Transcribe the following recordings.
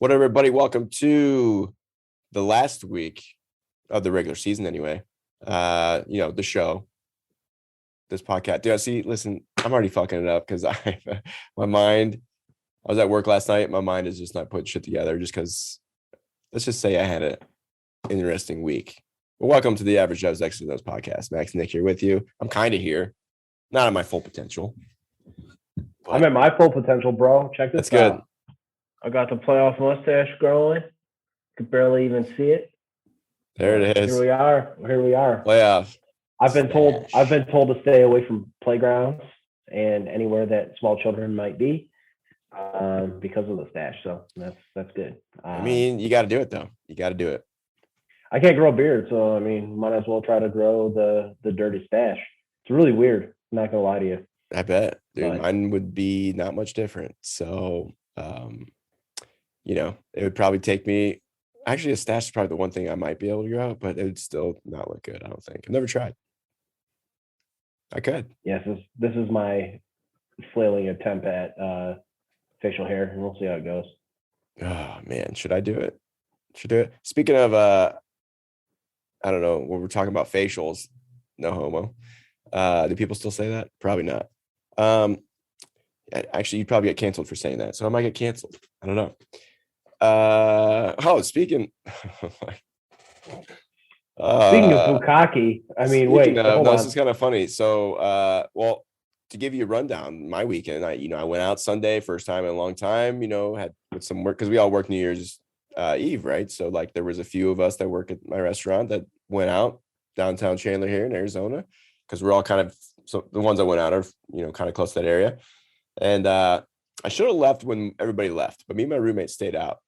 What up, everybody? Welcome to the last week of the regular season anyway. The show, this podcast. Dude, listen, I'm already fucking it up because I was at work last night. My mind is just not putting shit together just because, let's just say I had an interesting week. But welcome to the Average Joe's Exit Those podcast. Max and Nick here with you. I'm kind of here, not at my full potential. I'm at my full potential, bro. Check this out. That's good. I got the playoff mustache growing. Could barely even see it. There it is. Here we are. Playoff. I've been told to stay away from playgrounds and anywhere that small children might be because of the stash. So that's good. You got to do it though. You got to do it. I can't grow a beard, so might as well try to grow the dirty stash. It's really weird. I'm not gonna lie to you. I bet, dude. Mine would be not much different. So, it would probably take me. Actually, a stash is probably the one thing I might be able to grow out, but it would still not look good. I don't think. I've never tried. I could. Yes, this is my flailing attempt at facial hair, and we'll see how it goes. Oh man, should I do it? Should do it. Speaking of, I don't know. When we're talking about facials, no homo. Do people still say that? Probably not. Actually, you'd probably get canceled for saying that, so I might get canceled. I don't know. Speaking of bukkake, this is kind of funny. So, to give you a rundown, my weekend, I went out Sunday, first time in a long time. Had with some work because we all work New Year's Eve, right? So, there was a few of us that work at my restaurant that went out downtown Chandler here in Arizona because we're all the ones that went out are kind of close to that area, and I should have left when everybody left, but me and my roommate stayed out.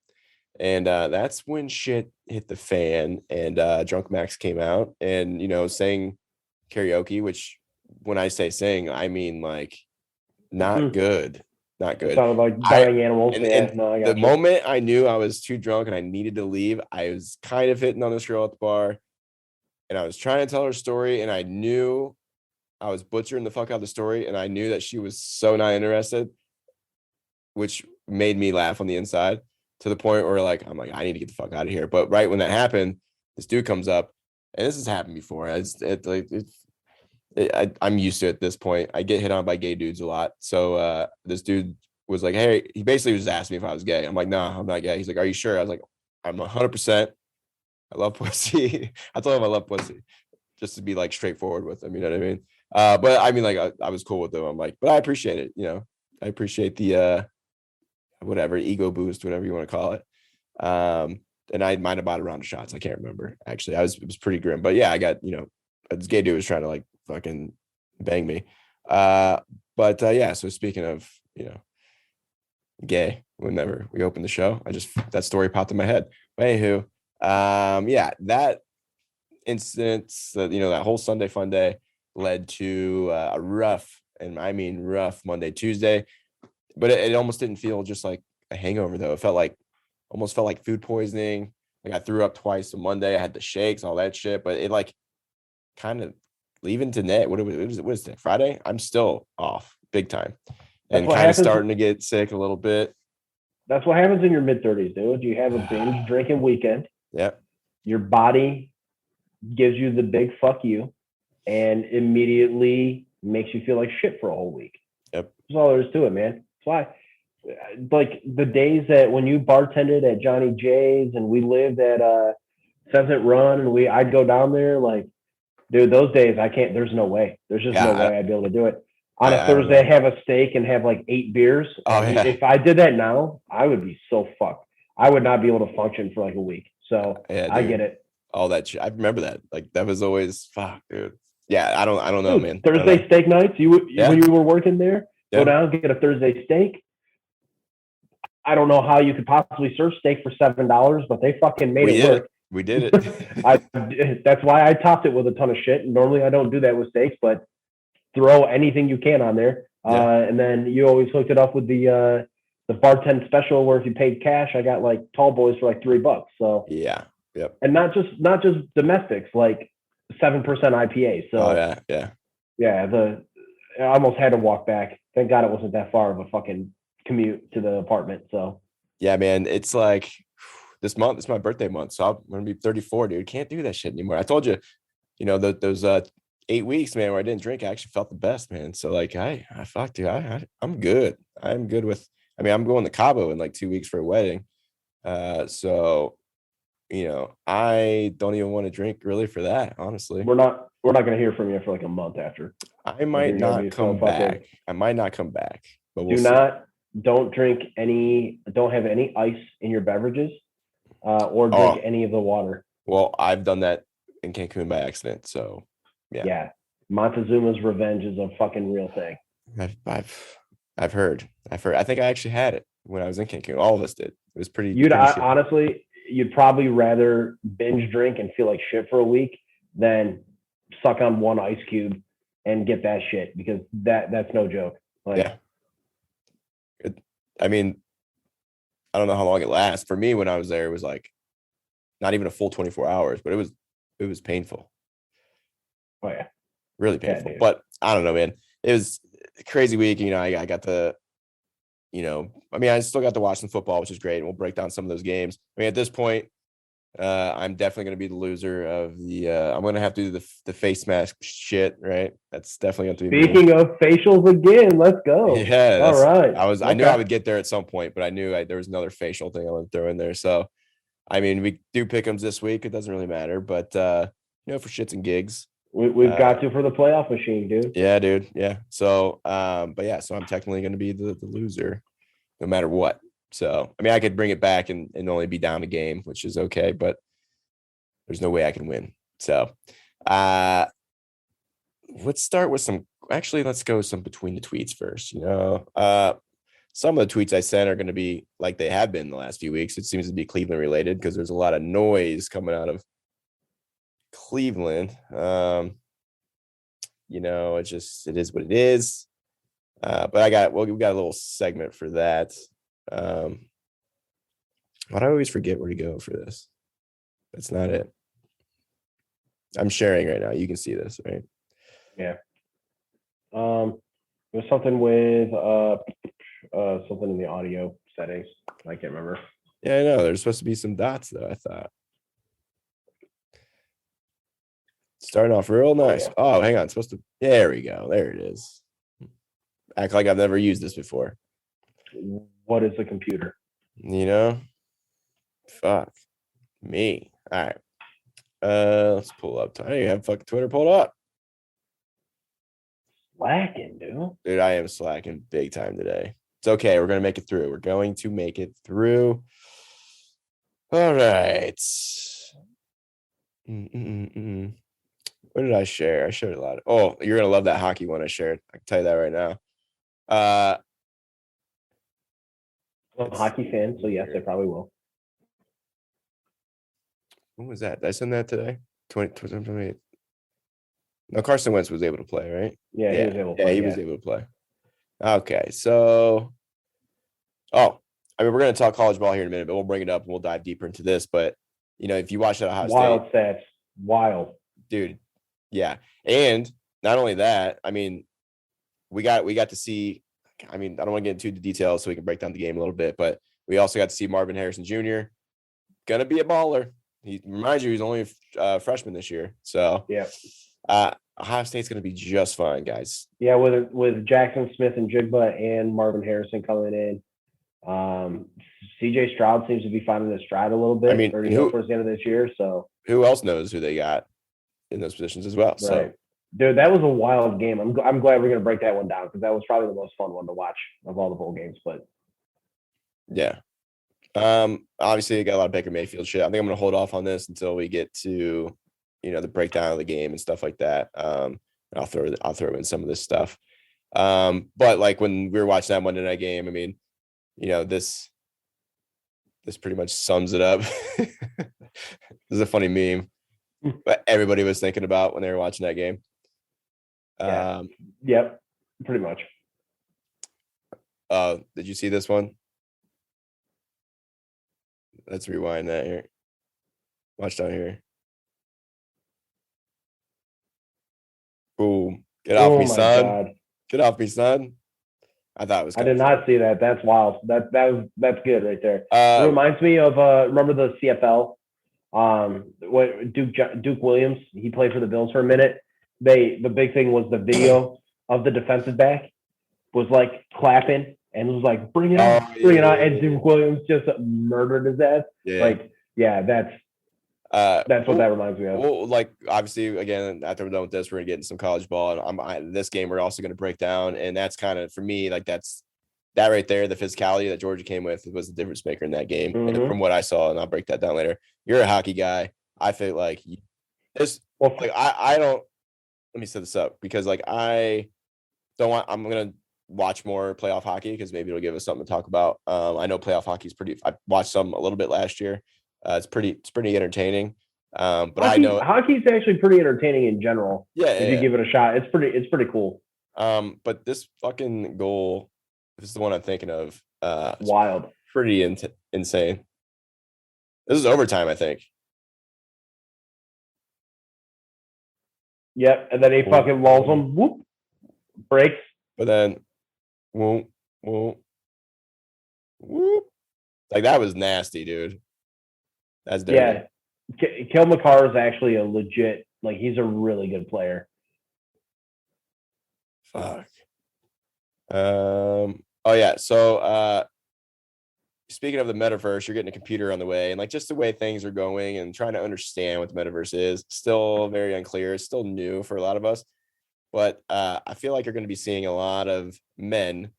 And that's when shit hit the fan and Drunk Max came out and, sang karaoke, which when I say sing, I mean not good. Not good. Sounded like dying animals. The moment I knew I was too drunk and I needed to leave, I was kind of hitting on this girl at the bar and I was trying to tell her story and I knew I was butchering the fuck out of the story and I knew that she was so not interested, which made me laugh on the inside. To the point where I'm like, I need to get the fuck out of here. But right when that happened, this dude comes up, and this has happened before. I'm used to it at this point. I get hit on by gay dudes a lot. So this dude was like, hey, he basically was asking me if I was gay. I'm like, nah, I'm not gay. He's like, are you sure? I was like, I'm 100%. I love pussy. I told him I love pussy, just to be straightforward with him. You know what I mean? But I was cool with him. I'm like, but I appreciate it. I appreciate the whatever ego boost, whatever you want to call it. And I might have bought a round of shots. I can't remember. Actually, it was pretty grim. But yeah, I got, this gay dude was trying to fucking bang me. So speaking of, gay, whenever we opened the show, that story popped in my head. But anywho, that incident, that whole Sunday fun day led to a rough, and I mean rough Monday, Tuesday. But it almost didn't feel just like a hangover, though. It almost felt like food poisoning. I threw up twice on Monday. I had the shakes, all that shit. But it kind of leaving to net. What is it? Friday? I'm still off big time. And kind of starting to get sick a little bit. That's what happens in your mid-30s, dude. You have a binge drinking weekend. Yep. Your body gives you the big fuck you and immediately makes you feel like shit for a whole week. Yep. That's all there is to it, man. Why? The days that when you bartended at Johnny J's and we lived at Pheasant Run and I'd go down there, dude, those days I can't. There's no way. There's just no way I'd be able to do it. On a Thursday, have a steak and have 8 beers. Oh, yeah. If I did that now, I would be so fucked. I would not be able to function for a week. So yeah, I get it. All that shit. I remember that. That was always fuck, dude. Yeah, I don't know, man. Thursday steak nights. When you were working there. Go down, get a Thursday steak. I don't know how you could possibly serve steak for $7, but they fucking made it work. We did it. That's why I topped it with a ton of shit. Normally I don't do that with steaks, but throw anything you can on there. And then you always hooked it up with the bartend special where if you paid cash, I got tall boys for $3. So yeah. Yep. And not just domestics, 7% IPA. So I almost had to walk back. Thank God it wasn't that far of a fucking commute to the apartment. So Yeah, man. It's like this month. It's my birthday month, so I'm gonna be 34, dude. Can't do that shit anymore. I told you, those 8 weeks, man, where I didn't drink, I actually felt the best, man. So like, I fuck, dude. I'm good. I'm good with. I mean, I'm going to Cabo in like 2 weeks for a wedding. So I don't even want to drink really for that, honestly. We're not gonna hear from you for like a month after. I might You're gonna not be so come fucking. back. I might not come back, but we'll Do see. not. Don't drink any. Don't have any ice in your beverages, or drink Oh, any of the water. well, I've done that in Cancun by accident. So yeah, Yeah, Montezuma's revenge is a fucking real thing. I've I've I've heard. I've heard. I think I actually had it when I was in Cancun. All of us did. It was pretty You'd pretty shitty. honestly, you'd probably rather binge drink and feel like shit for a week than suck on one ice cube and get that shit, because that's no joke. Like, Yeah. I mean, I don't know how long it lasts. For me, when I was there, it was like not even a full 24 hours, but it was painful, oh yeah, really yeah, painful. dude. But I don't know, man. It was a crazy week. I got to, I mean, I still got to watch some football, which is great. And we'll break down some of those games. I mean, at this point, I'm definitely going to be the loser of the. I'm going to have to do the face mask shit, right? That's definitely going to be me. Speaking of facials again, let's go. Yeah, All right. I knew I Okay. would get there at some point, but I knew there was another facial thing I want to throw in there. So, I mean, we do pick'ems this week. It doesn't really matter, but for shits and gigs. We've got to for the playoff machine, dude. Yeah, dude. Yeah. So, but yeah, so I'm technically going to be the loser no matter what. So, I mean, I could bring it back and only be down a game, which is okay, but there's no way I can win. So, let's start with let's go some between the tweets first. Some of the tweets I sent are going to be like they have been the last few weeks. It seems to be Cleveland related because there's a lot of noise coming out of Cleveland. It is what it is. But we got a little segment for that. Why do I always forget where to go for this? That's not it. I'm sharing right now. You can see this, right? Yeah. There's something with something in the audio settings. I can't remember. Yeah, I know. There's supposed to be some dots though, I thought. Starting off real nice. Oh, hang on. It's supposed to. There we go. There it is. Act like I've never used this before. What is the computer? Fuck me. All right. Let's pull up. I have fucking Twitter pulled up. Slacking, dude. Dude, I am slacking big time today. It's okay. We're gonna make it through. We're going to make it through. All right. What did I share? I shared a lot. Oh, you're gonna love that hockey one I shared. I can tell you that right now. I'm a hockey fan, so yes, I probably will. When was that? Did I send that today? 2028. No, Carson Wentz was able to play, right? Yeah, he was able to play. He was able to play. Okay, so I mean, we're gonna talk college ball here in a minute, but we'll bring it up and we'll dive deeper into this. But if you watch that Ohio Wild State, stats, wild, dude. Yeah, and not only that, I mean, we got to see. I mean, I don't want to get into the details so we can break down the game a little bit, but we also got to see Marvin Harrison Jr. Gonna be a baller. He reminds you he's only a freshman this year, so yeah. Ohio State's gonna be just fine, guys. Yeah, with Jackson Smith and Jigba and Marvin Harrison coming in. CJ Stroud seems to be finding his stride a little bit. I mean, towards the end of this year. So who else knows who they got in those positions as well? Right. So, dude, that was a wild game. I'm glad we're gonna break that one down because that was probably the most fun one to watch of all the bowl games. But yeah, obviously, I got a lot of Baker Mayfield shit. I think I'm gonna hold off on this until we get to the breakdown of the game and stuff like that. I'll throw in some of this stuff. But like when we were watching that Monday night game, I mean, this pretty much sums it up. This is a funny meme, but everybody was thinking about when they were watching that game. Yep, pretty much. Did you see this one? Let's rewind that here. Watch down here. Boom. Get off me, son. God. Get off me, son. I thought it was. I did not see that. That's wild. That's good right there. It Uh, reminds me of remember the CFL? What Duke Williams, he played for the Bills for a minute. The big thing was the video of the defensive back was like clapping and was like, bring it on, bring it on. And Duke Williams just murdered his ass. Yeah. Like, yeah, that's what that reminds me of. Well, like obviously, again, after we're done with this, we're gonna get into some college ball, and this game we're also gonna break down, and that's kind of for me like that right there, the physicality that Georgia came with was the difference maker in that game, and from what I saw, and I'll break that down later. You're a hockey guy. I feel like this. Well, like I don't. Let me set this up because like I don't want. I'm gonna watch more playoff hockey because maybe it'll give us something to talk about. I know playoff hockey is pretty. I watched some a little bit last year. It's pretty entertaining. But I know hockey's actually pretty entertaining in general. Yeah, if you give it a shot, it's pretty cool. But this fucking goal, this is the one I'm thinking of. Wild, pretty insane. This is overtime, I think. Yep, and then he fucking walls him. Whoop, breaks. But then, whoop. Like that was nasty, dude. That's dirty. Yeah, Kale McCarr is actually a legit. Like he's a really good player. Fuck. Oh yeah. So speaking of the metaverse, you're getting a computer on the way, and like just the way things are going and trying to understand what the metaverse is, still very unclear. It's still new for a lot of us. But I feel like you're going to be seeing a lot of men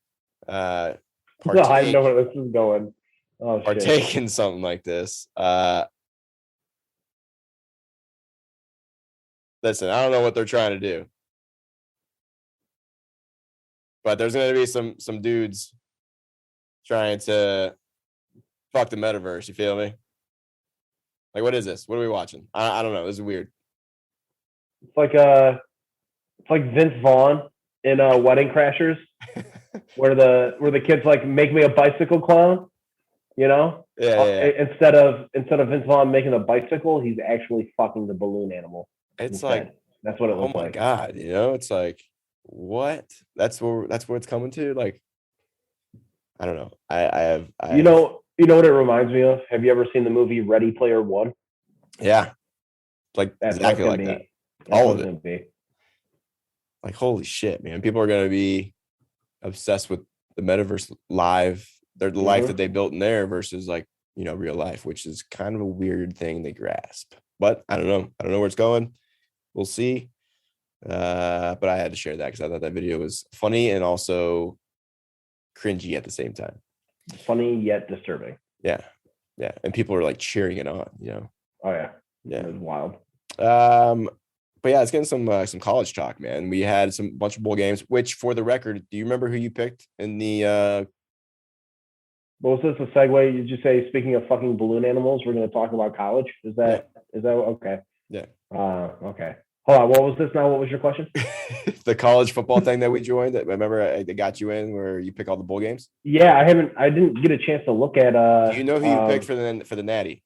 I know where this is going. Oh, partake in something like this. Listen, I don't know what they're trying to do, but there's going to be some dudes trying to fuck the metaverse. You feel me? Like, what is this? What are we watching? I don't know. This is weird. It's like Vince Vaughn in Wedding Crashers, where the kids like make me a bicycle clown. You know, instead of Vince Vaughn making a bicycle, he's actually fucking the balloon animal. It's instead. Like that's what it looks like. Oh my god, you know, it's like what? That's where it's coming to. Like, I don't know. I you know what it reminds me of? Have you ever seen the movie Ready Player One? Yeah, like that's exactly like that. All of it. Like holy shit, man! People are gonna be obsessed with the metaverse live. They're the life that they built in there versus like, you know, real life, which is kind of a weird thing to grasp. But I don't know. I don't know where it's going. We'll see. But I had to share that because I thought that video was funny and also cringy at the same time. Funny yet disturbing. Yeah. Yeah. And people are like cheering it on, you know. Oh yeah. Yeah. It was wild. But yeah, it's getting some college talk, man. We had some bunch of bowl games, which for the record, do you remember who you picked in the what was this a segue? Did you say speaking of fucking balloon animals, we're gonna talk about college? Is that okay? Yeah. Okay. Hold on. What was this now? What was your question? The college football thing that we joined. Remember they got you in where you pick all the bowl games? Yeah, I didn't get a chance to look at Do you know who you picked for the Natty?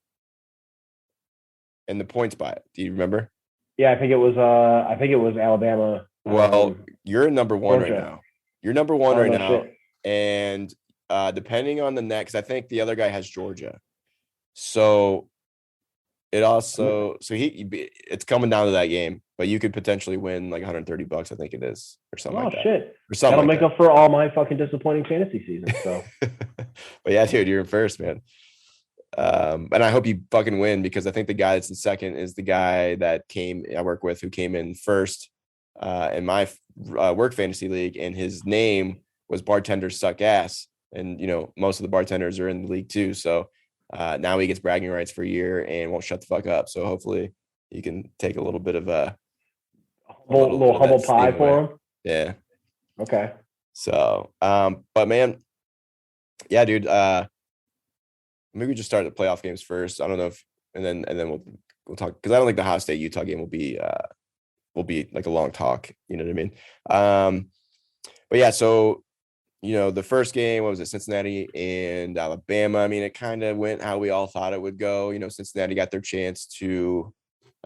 And the points by it. Do you remember? Yeah, I think it was Alabama. Well, you're number one Georgia. right now. You're number one right now. Shit. And depending on the next, I think the other guy has Georgia. So it also it's coming down to that game, but you could potentially win like $130, I think it is, or something like that. Oh shit. Or something. That'll make up for all my fucking disappointing fantasy seasons. So but yeah, dude, you're in first, man. And I hope you fucking win because I think the guy that's in second is the guy that I work with who came in first in my work fantasy league, and his name was Bartenders Suck Ass. And, you know, most of the bartenders are in the league too. So now he gets bragging rights for a year and won't shut the fuck up. So hopefully you can take a little bit of a little humble pie for him. Yeah. Okay. So, but man, yeah, dude, maybe we just start the playoff games first. I don't know if, and then we'll talk, because I don't think the Ohio State Utah game will be like a long talk. You know what I mean? But yeah, so, you know, the first game, what was it? Cincinnati and Alabama. I mean, it kind of went how we all thought it would go. You know, Cincinnati got their chance to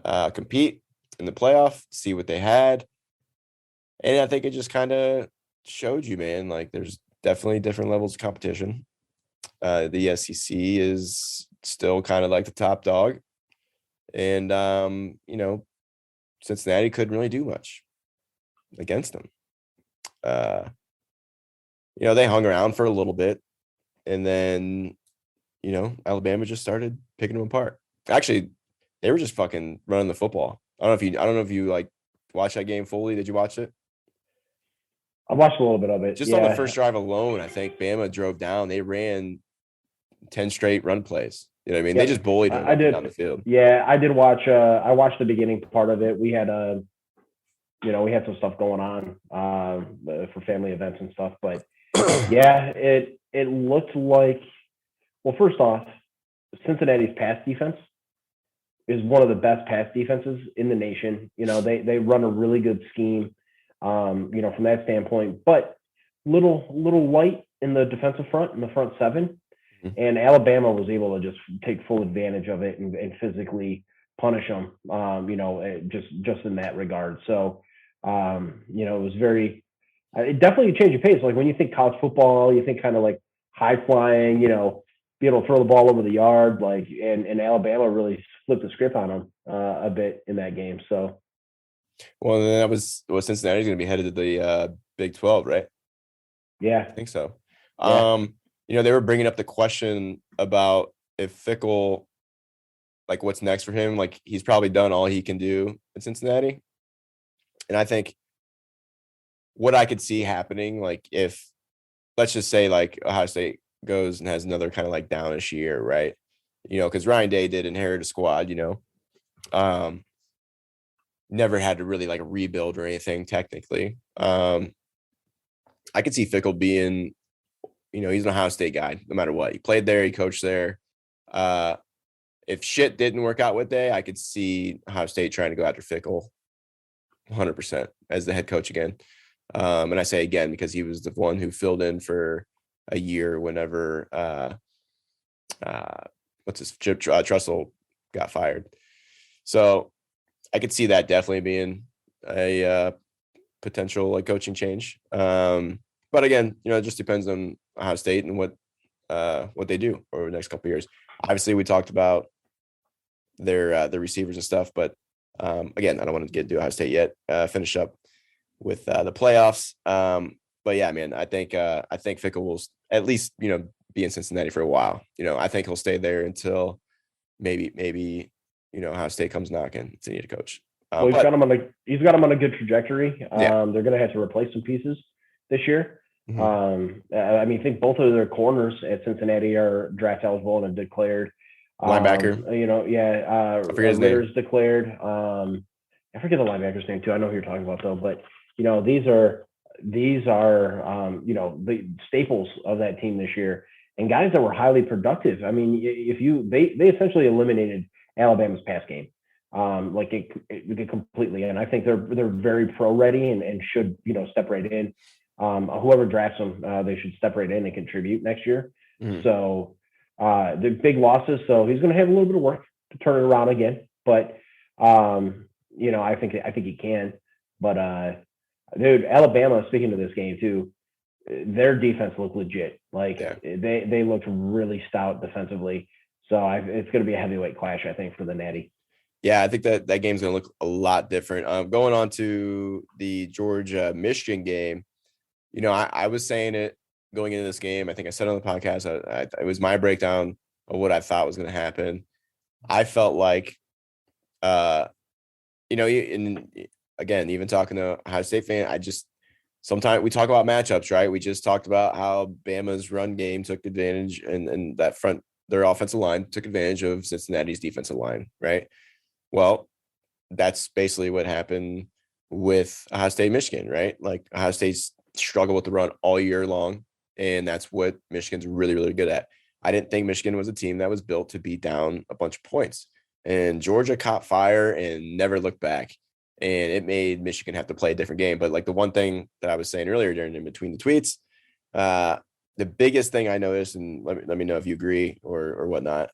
compete in the playoff, see what they had. And I think it just kind of showed you, man, like there's definitely different levels of competition. The SEC is still kind of like the top dog. And, Cincinnati couldn't really do much against them. They hung around for a little bit, and then, Alabama just started picking them apart. Actually, they were just fucking running the football. I don't know if you like watched that game fully. Did you watch it? I watched a little bit of it. Just on the first drive alone, I think Bama drove down. They ran 10 straight run plays. You know what I mean? Yep. They just bullied them down the field. Yeah, I did watch. I watched the beginning part of it. We had we had some stuff going on for family events and stuff. But yeah, it looked like. Well, first off, Cincinnati's pass defense is one of the best pass defenses in the nation. They run a really good scheme. From that standpoint, but little light in the defensive front, in the front seven. And Alabama was able to just take full advantage of it and physically punish them, just in that regard. So, it was it definitely changed your pace. Like when you think college football, you think kind of like high flying, be able to throw the ball over the yard, and Alabama really flipped the script on them a bit in that game. So. Well, then that was Cincinnati's going to be headed to the Big 12, right? Yeah, I think so. Yeah. They were bringing up the question about if Fickell, like, what's next for him? Like, he's probably done all he can do in Cincinnati. And I think what I could see happening, like, if, let's just say, like, Ohio State goes and has another kind of, like, downish year, right? Because Ryan Day did inherit a squad, never had to really, like, rebuild or anything, technically. I could see Fickell being, he's an Ohio State guy, no matter what. He played there, he coached there. If shit didn't work out with Day, I could see Ohio State trying to go after Fickell 100% as the head coach again. And I say again because he was the one who filled in for a year whenever Chip Trussell got fired. So I could see that definitely being a potential, like, coaching change. But again, it just depends on Ohio State and what they do over the next couple of years. Obviously, we talked about their receivers and stuff, but again, I don't want to get to Ohio State yet. Finish up with the playoffs. But yeah, man, I think Fickell will at least be in Cincinnati for a while. I think he'll stay there until maybe Ohio State comes knocking to need a coach. Well, he's got him on a good trajectory. They're going to have to replace some pieces this year. Mm-hmm. I think both of their corners at Cincinnati are draft eligible and have declared. Linebacker. I forget his name. Declared. I forget the linebacker's name too. I know who you're talking about though. But these are the staples of that team this year and guys that were highly productive. I mean, they essentially eliminated Alabama's pass game. It completely. And I think they're very pro ready and should, step right in. Whoever drafts them, they should step right in and contribute next year. Mm-hmm. So the big losses. So he's going to have a little bit of work to turn it around again. But, I think he can. But, dude, Alabama, speaking to this game too, their defense looked legit. They looked really stout defensively. So it's going to be a heavyweight clash, I think, for the Natty. Yeah, I think that game's going to look a lot different. Going on to the Georgia-Michigan game, I was saying it going into this game. I think I said on the podcast, it was my breakdown of what I thought was going to happen. I felt like, and again, even talking to Ohio State fan, sometimes we talk about matchups, right? We just talked about how Bama's run game took advantage and that front, their offensive line took advantage of Cincinnati's defensive line, right? Well, that's basically what happened with Ohio State, Michigan, right? Like Ohio State's struggled with the run all year long, and that's what Michigan's really, really good at. I didn't think Michigan was a team that was built to beat down a bunch of points. And Georgia caught fire and never looked back. And it made Michigan have to play a different game. But like the one thing that I was saying earlier during in between the tweets, the biggest thing I noticed, and let me know if you agree or whatnot,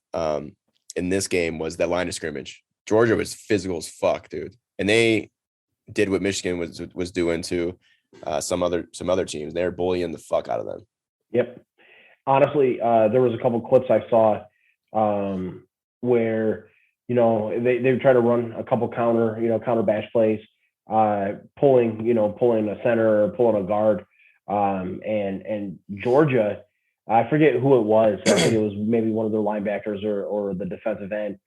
in this game was that line of scrimmage. Georgia was physical as fuck, dude. And they did what Michigan was doing to some other teams. They were bullying the fuck out of them. Yep. Honestly, there was a couple clips I saw where, they try to run a couple counter bash plays, pulling a center or pulling a guard. And Georgia, I forget who it was. I think it was maybe one of their linebackers or the defensive end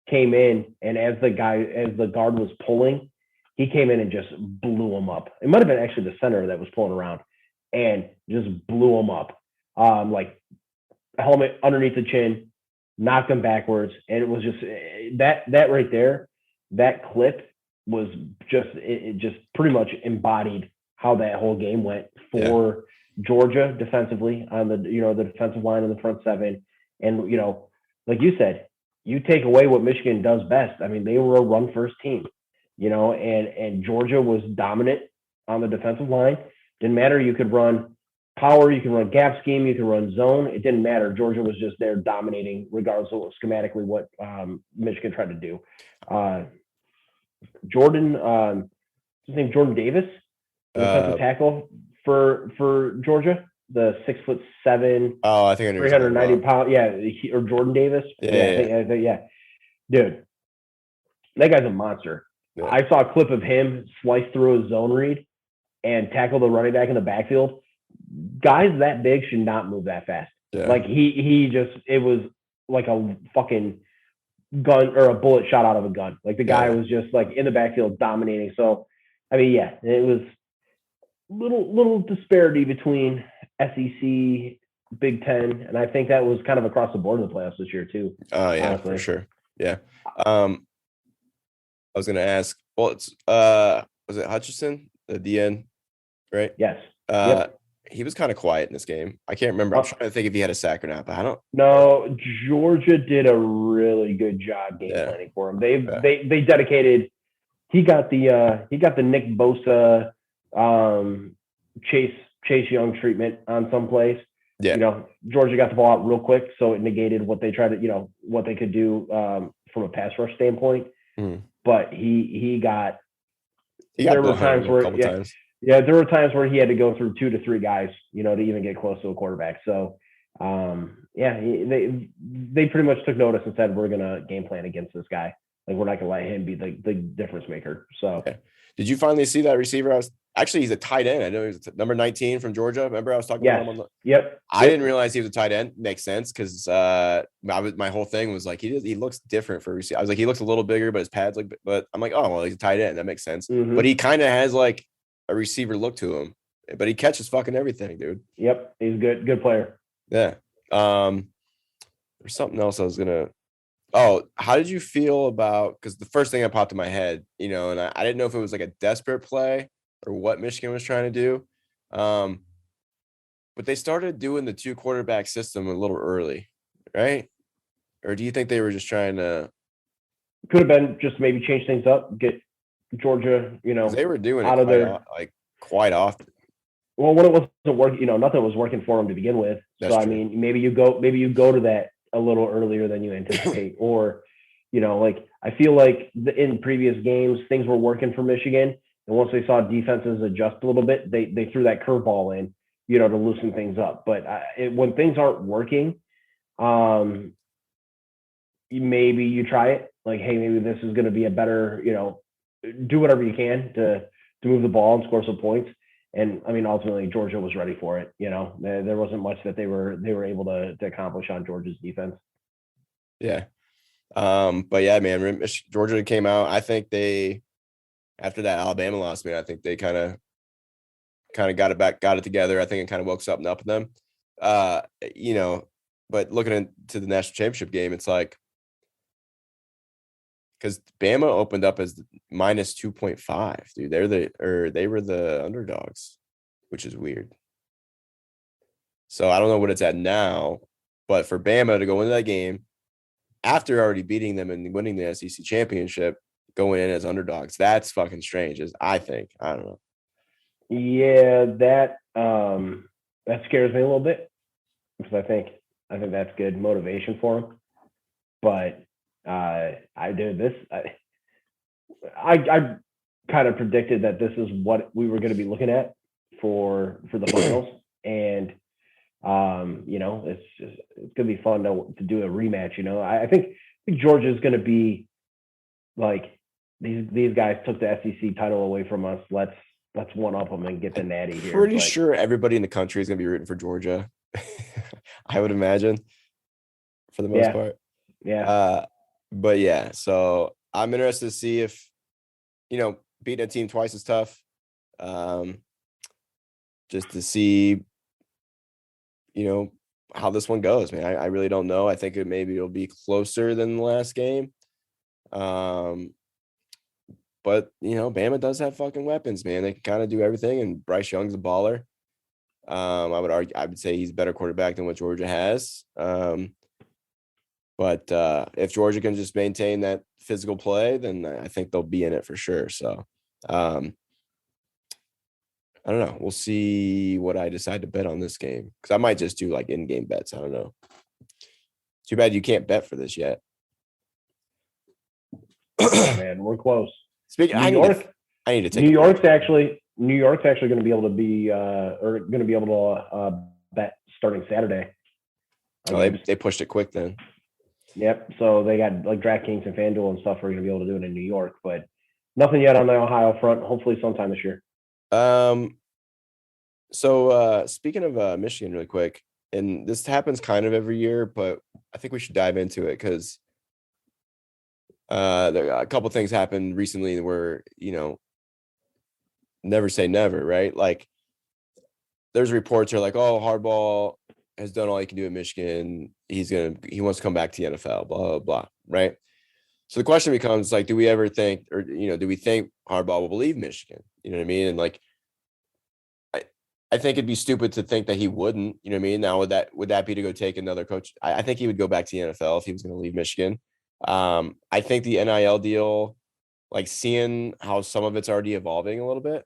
came in, and as the guard was pulling, he came in and just blew him up. It might have been actually the center that was pulling around and just blew him up. Like helmet underneath the chin, knocked him backwards. And it was just that right there, that clip was it just pretty much embodied how that whole game went for Georgia defensively on the defensive line in the front seven. And, like you said, you take away what Michigan does best. I mean, they were a run first team, and Georgia was dominant on the defensive line. Didn't matter. You could run power, you can run gap scheme, you can run zone. It didn't matter. Georgia was just there dominating regardless of schematically what Michigan tried to do. His name Jordan Davis, the defensive tackle for Georgia, the 6'7". Oh, I think I knew 390 pound. Yeah, or Jordan Davis. I think, dude, that guy's a monster. Yeah. I saw a clip of him slice through a zone read and tackle the running back in the backfield. Guys that big should not move that fast. Yeah. Like it was like a fucking gun or a bullet shot out of a gun. Like the guy was just like in the backfield dominating. So, I mean, it was little disparity between SEC, Big Ten, and I think that was kind of across the board in the playoffs this year too. Oh yeah, honestly. For sure. Yeah. I was gonna ask. Well, it's was it Hutchinson, the DN, right? Yes. Yep. He was kind of quiet in this game. I can't remember. I'm trying to think if he had a sack or not, but I don't. No, Georgia did a really good job game planning for him. They dedicated. He got the Nick Bosa, Chase Young treatment on some plays. Yeah. Georgia got the ball out real quick, so it negated what they tried to, what they could do from a pass rush standpoint. Mm. But he got there were times where there were times where he had to go through 2 to 3 guys, to even get close to a quarterback. So they pretty much took notice and said, we're gonna game plan against this guy. Like we're not gonna let him be the difference maker. So okay. Did you finally see that receiver? He's a tight end. I know he's number 19 from Georgia. Remember I was talking about him Yep. I didn't realize he was a tight end. Makes sense because my whole thing was like he looks different for receiver. I was like, he looks a little bigger, but his pads but I'm like, oh well, he's a tight end. That makes sense. Mm-hmm. But he kind of has like a receiver look to him. But he catches fucking everything, dude. Yep, he's good player. Yeah. There's something else I was gonna. Oh, how did you feel about? Because the first thing that popped in my head, and I didn't know if it was like a desperate play or what Michigan was trying to do. But they started doing the 2 quarterback system a little early, right? Or do you think they were just trying to? Could have been just maybe change things up, get Georgia, they were doing it quite often. Well, when it wasn't working, nothing was working for them to begin with. That's true. I mean, maybe you go to that a little earlier than you anticipate, or, like I feel like in previous games things were working for Michigan, and once they saw defenses adjust a little bit, they threw that curveball in, to loosen things up. But when things aren't working, maybe you try it. Like, hey, maybe this is going to be a better, do whatever you can to move the ball and score some points. And I mean, ultimately, Georgia was ready for it. There wasn't much that they were able to accomplish on Georgia's defense. Yeah, but yeah, man, Georgia came out. I think after that Alabama loss, man, I think they kind of got it together. I think it kind of woke something up in them. But looking into the national championship game, it's like because Bama opened up as minus 2.5, dude. They were the underdogs, which is weird. So I don't know what it's at now, but for Bama to go into that game after already beating them and winning the SEC championship, going in as underdogs, that's fucking strange. I think. I don't know. Yeah, that scares me a little bit because I think that's good motivation for them, but. I kind of predicted that this is what we were going to be looking at for the finals, and It's gonna be fun to do a rematch. I think Georgia's gonna be like these guys took the SEC title away from us. Let's one up them and get the natty here. Pretty sure everybody in the country is gonna be rooting for Georgia. I would imagine, for the most part. Yeah. But yeah, so I'm interested to see if beating a team twice is tough. Just to see, how this one goes, man. I really don't know. I think maybe it'll be closer than the last game. But Bama does have fucking weapons, man. They can kind of do everything, and Bryce Young's a baller. I would say he's a better quarterback than what Georgia has. But if Georgia can just maintain that physical play, then I think they'll be in it for sure. So I don't know. We'll see what I decide to bet on this game, because I might just do like in-game bets. I don't know. Too bad you can't bet for this yet. Oh, man, we're close. Speaking, I need to take. New York's actually going to be able to be bet starting Saturday. Oh, they pushed it quick then. Yep. So they got like DraftKings and FanDuel and stuff. We're going to be able to do it in New York, but nothing yet on the Ohio front. Hopefully sometime this year. So speaking of Michigan really quick, and this happens kind of every year, but I think we should dive into it because there a couple things happened recently where, never say never, right? Like there's reports are like, oh, Harbaugh has done all he can do at Michigan. He wants to come back to the NFL, blah, blah, blah, right? So the question becomes like, do we ever think, or, do we think Harbaugh will leave Michigan? You know what I mean? And like, I think it'd be stupid to think that he wouldn't, you know what I mean? Now, would that be to go take another coach? I think he would go back to the NFL if he was going to leave Michigan. I think the NIL deal, like seeing how some of it's already evolving a little bit.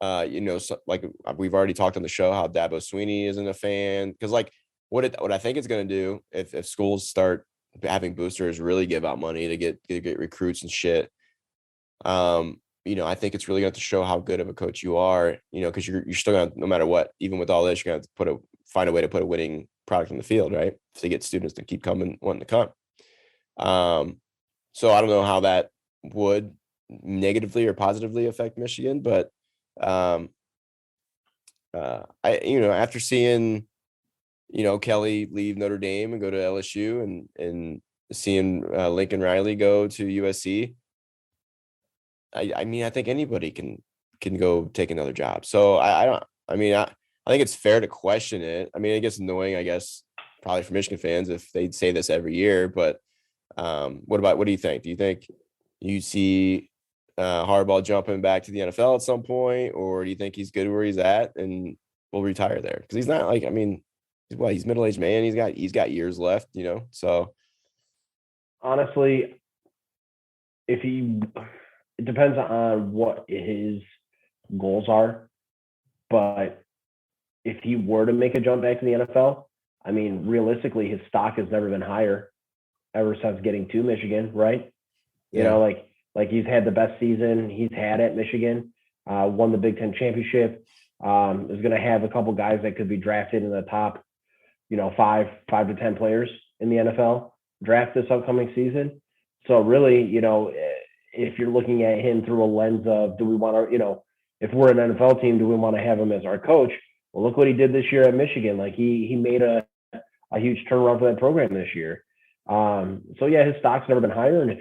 So, like we've already talked on the show how Dabo Swinney isn't a fan, because like what I think it's going to do if schools start having boosters really give out money to get recruits and shit. I think it's really going to show how good of a coach you are, because you're still going to, no matter what, even with all this, you're going to have to find a way to put a winning product on the field, right? To get students to keep wanting to come. So I don't know how that would negatively or positively affect Michigan, but after seeing, Kelly leave Notre Dame and go to LSU and seeing Lincoln Riley go to USC, I mean, I think anybody can go take another job. So I think it's fair to question it. I mean, it gets annoying, I guess, probably for Michigan fans if they'd say this every year. But what do you think? Do you think you see Harbaugh jumping back to the NFL at some point, or do you think he's good where he's at and will retire there? Because he's not like, I mean, he's middle-aged man. He's got years left, So honestly, it depends on what his goals are, but if he were to make a jump back to the NFL, I mean, realistically, his stock has never been higher ever since getting to Michigan, right? Yeah. Like he's had the best season he's had at Michigan, won the Big Ten championship, is going to have a couple guys that could be drafted in the top, 5 to 10 players in the NFL draft this upcoming season. So really, if you're looking at him through a lens of, do we want to, if we're an NFL team, do we want to have him as our coach? Well, look what he did this year at Michigan. Like he made a huge turnaround for that program this year. So yeah, his stock's never been higher. And if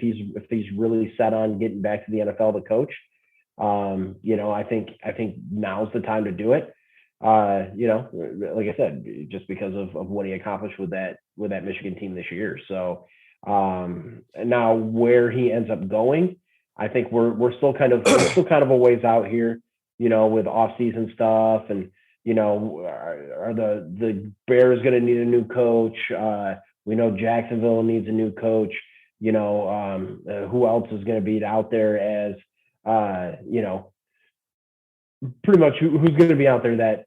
he's really set on getting back to the NFL to coach, I think now's the time to do it. Like I said, just because of what he accomplished with that Michigan team this year. So and now where he ends up going, I think we're still kind of a ways out here, with off-season stuff, and are the Bears going to need a new coach? We know Jacksonville needs a new coach. Who else is going to be out there as pretty much who's going to be out there that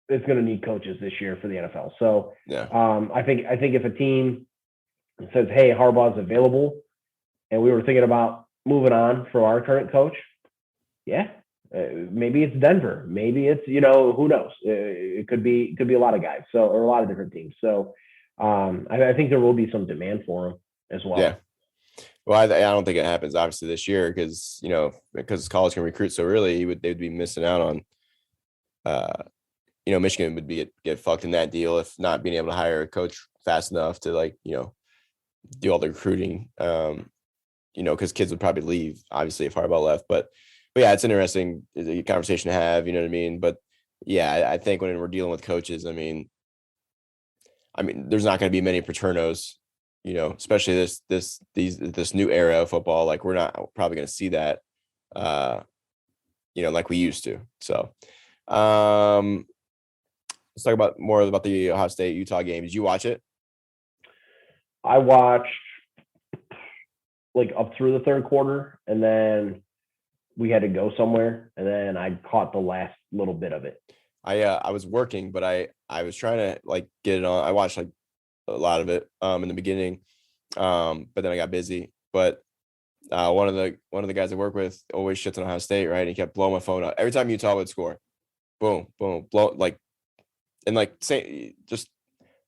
is going to need coaches this year for the NFL. So yeah, I think if a team says, hey, Harbaugh's available, and we were thinking about moving on from our current coach, yeah, Maybe it's Denver. Maybe it's, who knows? It could be a lot of guys. So, or a lot of different teams. So, I think there will be some demand for him as well. Yeah. Well, I don't think it happens obviously this year because college can recruit so early. They'd be missing out on, Michigan would get fucked in that deal if not being able to hire a coach fast enough to do all the recruiting. Because kids would probably leave obviously if Harbaugh left, but yeah, it's interesting conversation to have. You know what I mean? But yeah, I think when we're dealing with coaches, I mean, there's not going to be many Paternos, especially this new era of football. Like we're not probably going to see that, like we used to. So, let's talk more about the Ohio State Utah game. Did you watch it? I watched up through the third quarter, and then we had to go somewhere, and then I caught the last little bit of it. I was working, but I was trying to get it on. I watched a lot of it in the beginning, but then I got busy. But one of the guys I work with always shits on Ohio State, right? And he kept blowing my phone up every time Utah would score. Boom, boom, blow say just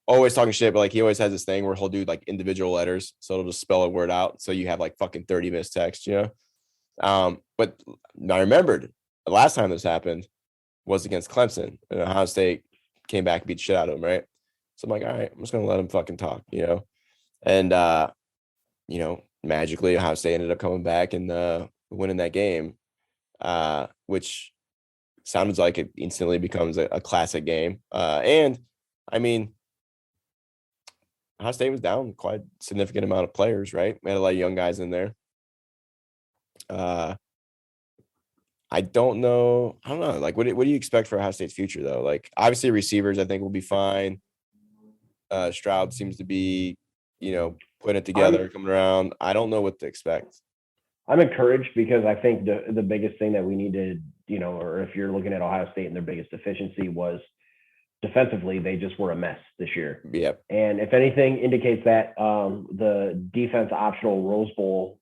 always talking shit. But he always has this thing where he'll do individual letters, so it'll just spell a word out. So you have fucking 30 missed text, But I remembered the last time this happened was against Clemson, and Ohio State came back and beat the shit out of them, right? So I'm like, all right, I'm just gonna let him fucking talk, And magically Ohio State ended up coming back and winning that game, which sounds like it instantly becomes a classic game. And I mean, Ohio State was down quite a significant amount of players, right? We had a lot of young guys in there. I don't know. What do you expect for Ohio State's future, though? Obviously, receivers, I think, will be fine. Stroud seems to be, putting it together, coming around. I don't know what to expect. I'm encouraged because I think the biggest thing that we needed, or if you're looking at Ohio State and their biggest deficiency was defensively, they just were a mess this year. Yeah. And if anything indicates that, the defense optional Rose Bowl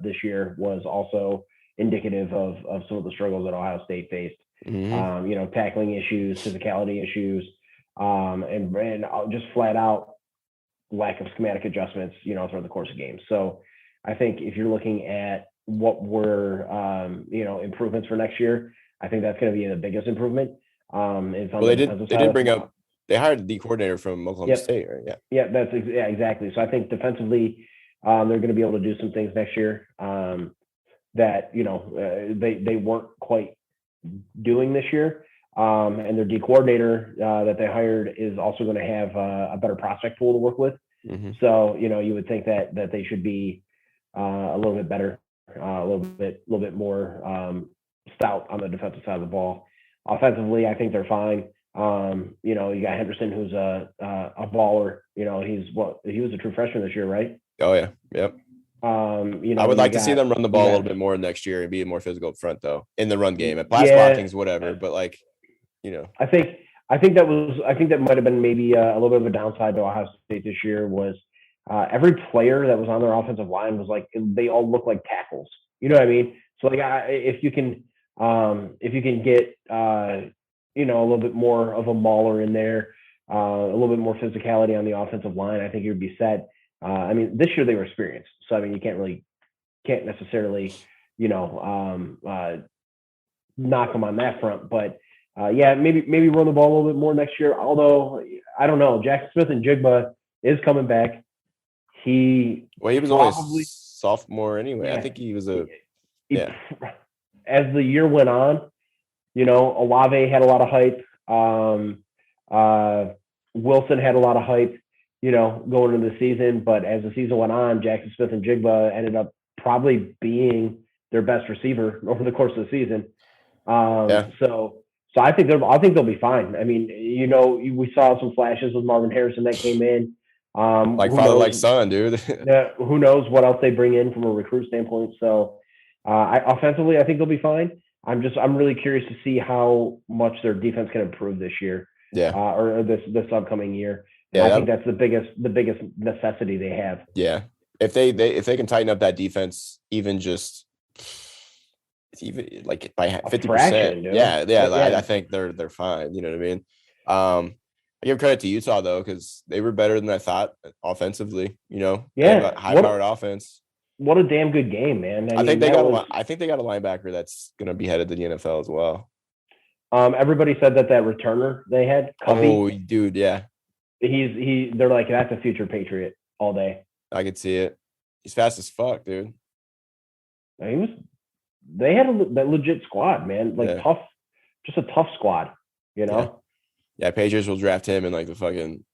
this year was also indicative of some of the struggles that Ohio State faced. Mm-hmm. Tackling issues, physicality issues, and just flat out lack of schematic adjustments, throughout the course of games. So I think if you're looking at what were, improvements for next year, I think that's going to be the biggest improvement. They did bring up, they hired the D coordinator from Oklahoma State, right? Yeah, exactly. So I think defensively, they're going to be able to do some things next year that they weren't quite doing this year. And their D coordinator that they hired is also going to have a better prospect pool to work with. Mm-hmm. So you would think that they should be a little bit better, a little bit more stout on the defensive side of the ball. Offensively, I think they're fine. You got Henderson, who's a baller. He was a true freshman this year, right? Oh yeah, yep. I would like to see them run the ball a little bit more next year and be more physical up front, though, in the run game. And pass blocking's whatever, but I think that might have been maybe a little bit of a downside to Ohio State this year was every player that was on their offensive line was they all look like tackles. You know what I mean? So if you can get a little bit more of a mauler in there, a little bit more physicality on the offensive line, I think you would be set. This year they were experienced, so you can't necessarily knock them on that front, but maybe run the ball a little bit more next year. Although I don't know, Jackson Smith and Jigba is coming back. He was only a sophomore anyway. I think he was as the year went on, Olave had a lot of hype. Wilson had a lot of hype, going into the season. But as the season went on, Jackson Smith and Jigba ended up probably being their best receiver over the course of the season. So I think they'll be fine. We saw some flashes with Marvin Harrison that came in. Father like son, dude. Who knows what else they bring in from a recruit standpoint. So offensively, I think they'll be fine. I'm really curious to see how much their defense can improve this year. Yeah. Or this upcoming year. Yeah, I think that's the biggest necessity they have. Yeah. If they can tighten up that defense, even just even like by 50%. Yeah. I think they're fine. You know what I mean? I give credit to Utah though, because they were better than I thought offensively. You know, they have a high-powered offense. What a damn good game, man! I think they got a linebacker that's going to be headed to the NFL as well. Everybody said that returner they had. Covey, oh, dude, yeah. They're like, that's a future Patriot all day. I could see it. He's fast as fuck, dude. They had that legit squad, man. Like tough, just a tough squad, you know? Yeah, Patriots will draft him in like the fucking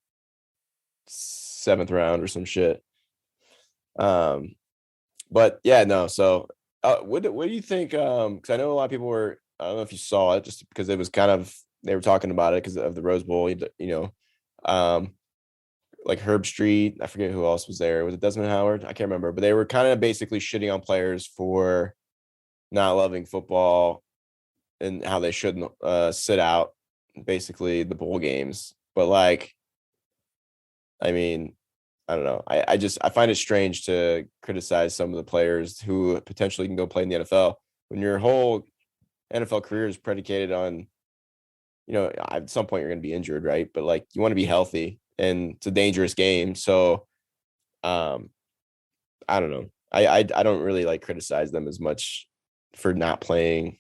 7th round or some shit. But yeah, no. So what do you think? Because I know a lot of people were, I don't know if you saw it, just because it was kind of, they were talking about it because of the Rose Bowl, you know, like Herb Street, I forget who else was there. Was it Desmond Howard? I can't remember, but they were kind of basically shitting on players for not loving football and how they shouldn't sit out basically the bowl games. But like, I mean, I don't know. I find it strange to criticize some of the players who potentially can go play in the NFL when your whole NFL career is predicated on, you know, at some point you're going to be injured, right? But like, you want to be healthy, and it's a dangerous game. So, I don't know. I don't really like criticize them as much for not playing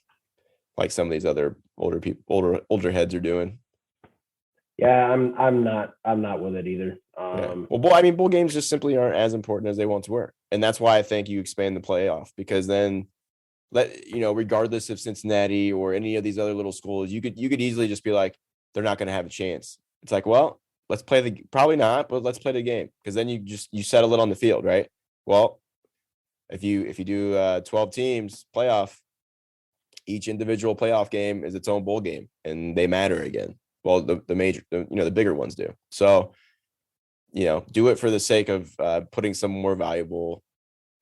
like some of these other older heads are doing. Yeah, I'm not with it either. Well, bowl games just simply aren't as important as they once were, and that's why I think you expand the playoff, because then, regardless of Cincinnati or any of these other little schools, you could easily just be like, they're not going to have a chance. It's like, well, let's play probably not, but let's play the game, because then you settle it on the field, right? Well, if you do 12 teams playoff, each individual playoff game is its own bowl game, and they matter again. Well, the major, the bigger ones do. So, do it for the sake of putting some more valuable,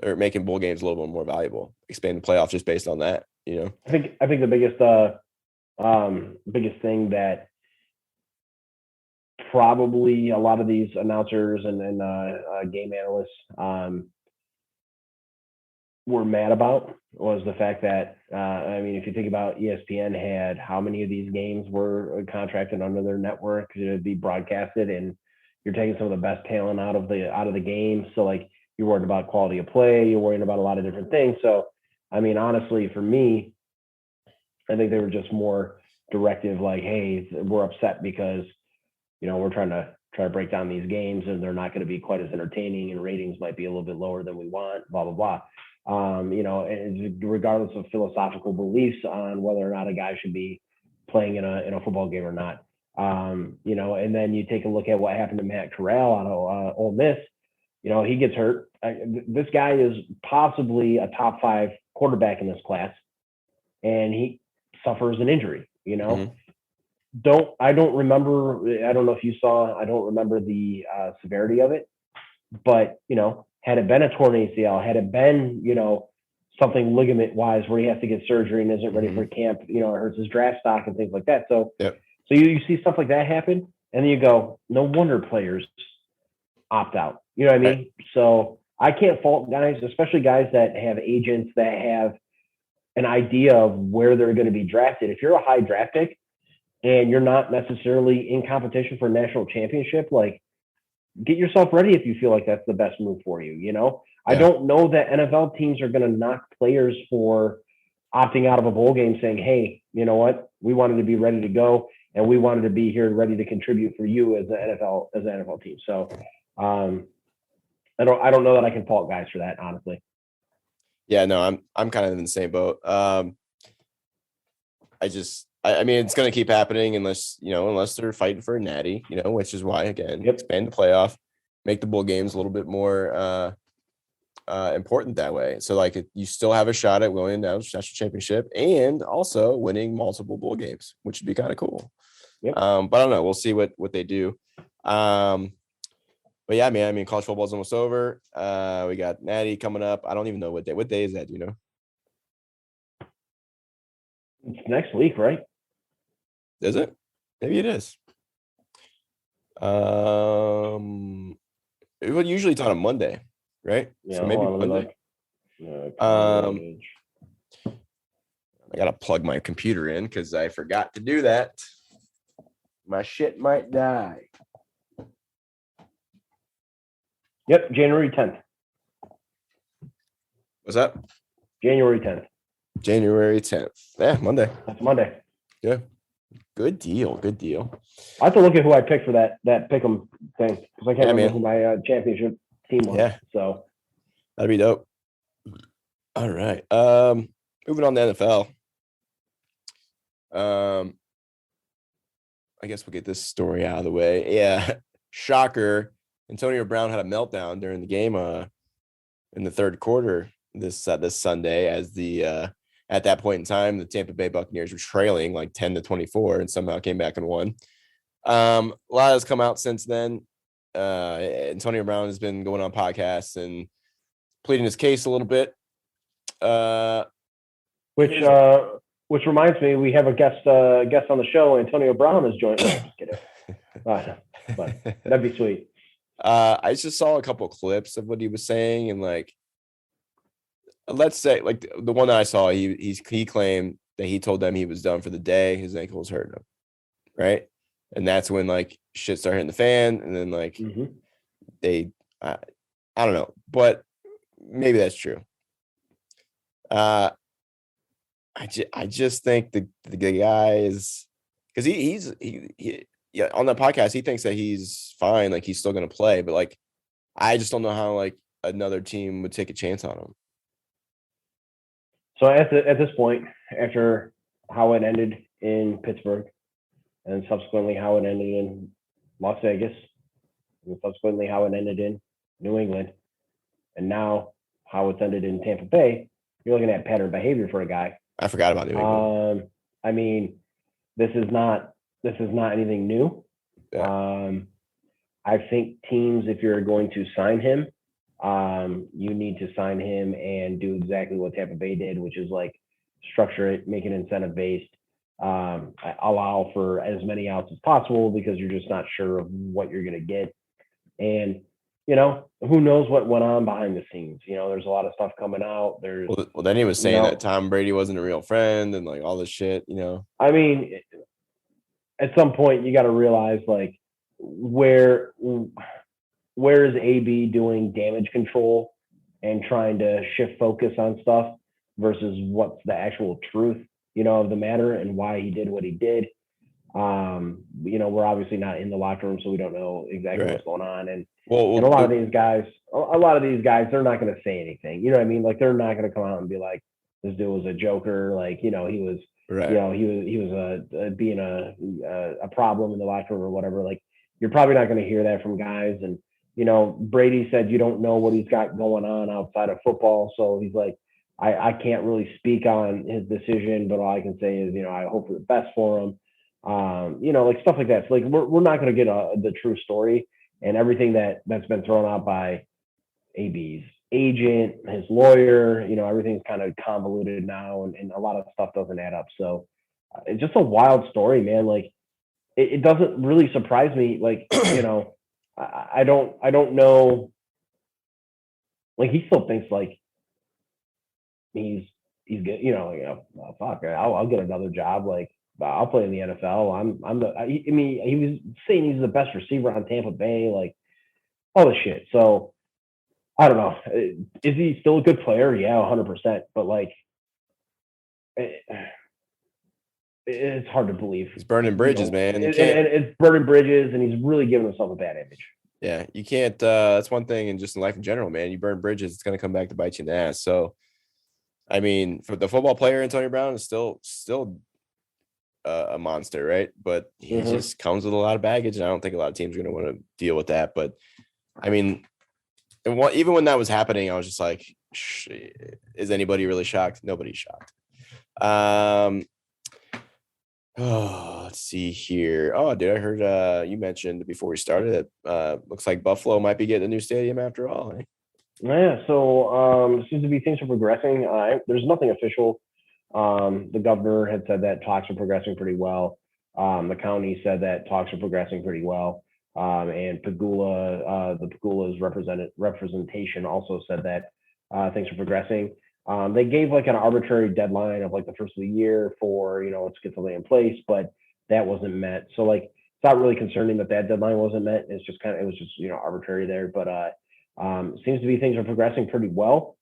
or making bowl games a little bit more valuable. Expand the playoff just based on that. I think the biggest thing that probably a lot of these announcers and game analysts were mad about was the fact that, if you think about ESPN had how many of these games were contracted under their network to be broadcasted, and you're taking some of the best talent out of the game. So like, you're worried about quality of play, you're worrying about a lot of different things. So, honestly, for me, I think they were just more directive, like, hey, we're upset because, we're trying to break down these games and they're not going to be quite as entertaining, and ratings might be a little bit lower than we want, blah, blah, blah. And regardless of philosophical beliefs on whether or not a guy should be playing in a football game or not. And then you take a look at what happened to Matt Corral out of Ole Miss. He gets hurt. This guy is possibly a top 5 quarterback in this class, and he suffers an injury. Mm-hmm. I don't remember. I don't know if you saw. I don't remember the severity of it, but had it been a torn ACL, had it been something ligament wise where he has to get surgery and isn't ready for camp, it hurts his draft stock and things like that. So, yep. So you see stuff like that happen, and then you go, no wonder players opt out. You know what I mean? Right. So I can't fault guys, especially guys that have agents that have an idea of where they're going to be drafted. If you're a high draft pick and you're not necessarily in competition for a national championship, like, get yourself ready if you feel like that's the best move for you. Yeah. I don't know that NFL teams are going to knock players for opting out of a bowl game saying, hey, you know what? We wanted to be ready to go, and we wanted to be here ready to contribute for you as an NFL team. So I don't know that I can fault guys for that, honestly. Yeah, no, I'm kind of in the same boat. It's going to keep happening unless they're fighting for a natty, which is why, again, expand the playoff, make the bowl games a little bit more important that way. So like, you still have a shot at winning the national championship and also winning multiple bowl games, which would be kind of cool. Yep. But I don't know. We'll see what they do. But yeah, man, college football is almost over. We got natty coming up. I don't even know what day. What day is that? Do you know? It's next week, right? Is it? Maybe it is. Usually it's on a Monday, right? Yeah, so maybe Monday. I got to plug my computer in because I forgot to do that. My shit might die. Yep, January 10th. What's up? January 10th. January 10th. Yeah, Monday. That's Monday. Yeah. Good deal. Good deal. I have to look at who I picked for that pick'em thing because I can't remember who my championship team was. Yeah. So that'd be dope. All right. Moving on to NFL. I guess we'll get this story out of the way. Yeah. Shocker. Antonio Brown had a meltdown during the game in the third quarter this Sunday as at that point in time, the Tampa Bay Buccaneers were trailing like 10-24 and somehow came back and won. A lot has come out since then. Antonio Brown has been going on podcasts and pleading his case a little bit. Which reminds me, we have a guest on the show. Antonio Brown is joining. No, just kidding. But that'd be sweet. I just saw a couple of clips of what he was saying, and like, let's say, like the one that I saw, he claimed that he told them he was done for the day. His ankle was hurting him, right? And that's when like shit started hitting the fan, and then like I don't know, but maybe that's true. I just think the guy is, because he on that podcast he thinks that he's fine, like he's still gonna play, but like I just don't know how like another team would take a chance on him. So at this point, after how it ended in Pittsburgh, and subsequently how it ended in Las Vegas, and subsequently how it ended in New England, and now how it's ended in Tampa Bay, you're looking at pattern behavior for a guy. I forgot about New England. I mean, this is not anything new. Yeah. I think teams, if you're going to sign him, you need to sign him and do exactly what Tampa Bay did, which is like structure it, make it incentive based, allow for as many outs as possible because you're just not sure of what you're going to get. And, you know, who knows what went on behind the scenes? You know, there's a lot of stuff coming out. Well, then he was saying that Tom Brady wasn't a real friend and like all this shit, you know. I mean, at some point you got to realize like where is AB doing damage control and trying to shift focus on stuff versus what's the actual truth, you know, of the matter and why he did what he did. You know, we're obviously not in the locker room, so we don't know exactly what's going on. And a lot of these guys, they're not going to say anything. You know what I mean? Like they're not going to come out and be like, this dude was a joker. Like, you know, he was, you know, he was being a problem in the locker room or whatever. Like, you're probably not going to hear that from guys. And, you know, Brady said you don't know what he's got going on outside of football. So he's like, I can't really speak on his decision, but all I can say is, you know, I hope for the best for him. You know, like stuff like that. So like we're not going to get the true story, and everything that's been thrown out by AB's agent, his lawyer, you know, everything's kind of convoluted now, and a lot of stuff doesn't add up. So it's just a wild story, man. Like it doesn't really surprise me. Like, you know, I don't know. Like he still thinks like he's good, you know, like, oh, fuck, I'll get another job. Like, I'll play in the NFL. I mean, he was saying he's the best receiver on Tampa Bay, like all this shit. So I don't know. Is he still a good player? Yeah, 100%. But like, it's hard to believe. He's burning bridges, man. And it's burning bridges, and he's really giving himself a bad image. Yeah, you can't. That's one thing, and just in life in general, man. You burn bridges, it's gonna come back to bite you in the ass. So, I mean, for the football player, Antonio Brown is still a monster, right? But he just comes with a lot of baggage, and I don't think a lot of teams are going to want to deal with that. But I mean, even when that was happening, I was just like, is anybody really shocked? Nobody's shocked. Let's see here. Oh, dude, I heard you mentioned before we started it. Looks like Buffalo might be getting a new stadium after all. Eh? Yeah, so it seems to be things are progressing. There's nothing official. The governor had said that talks are progressing pretty well. The county said that talks are progressing pretty well. And Pagula, the Pagula's representation also said that things are progressing. They gave like an arbitrary deadline of like the first of the year for, let's get something in place, but that wasn't met. So like, it's not really concerning that deadline wasn't met. It's just it was just, arbitrary there, but seems to be things are progressing pretty well.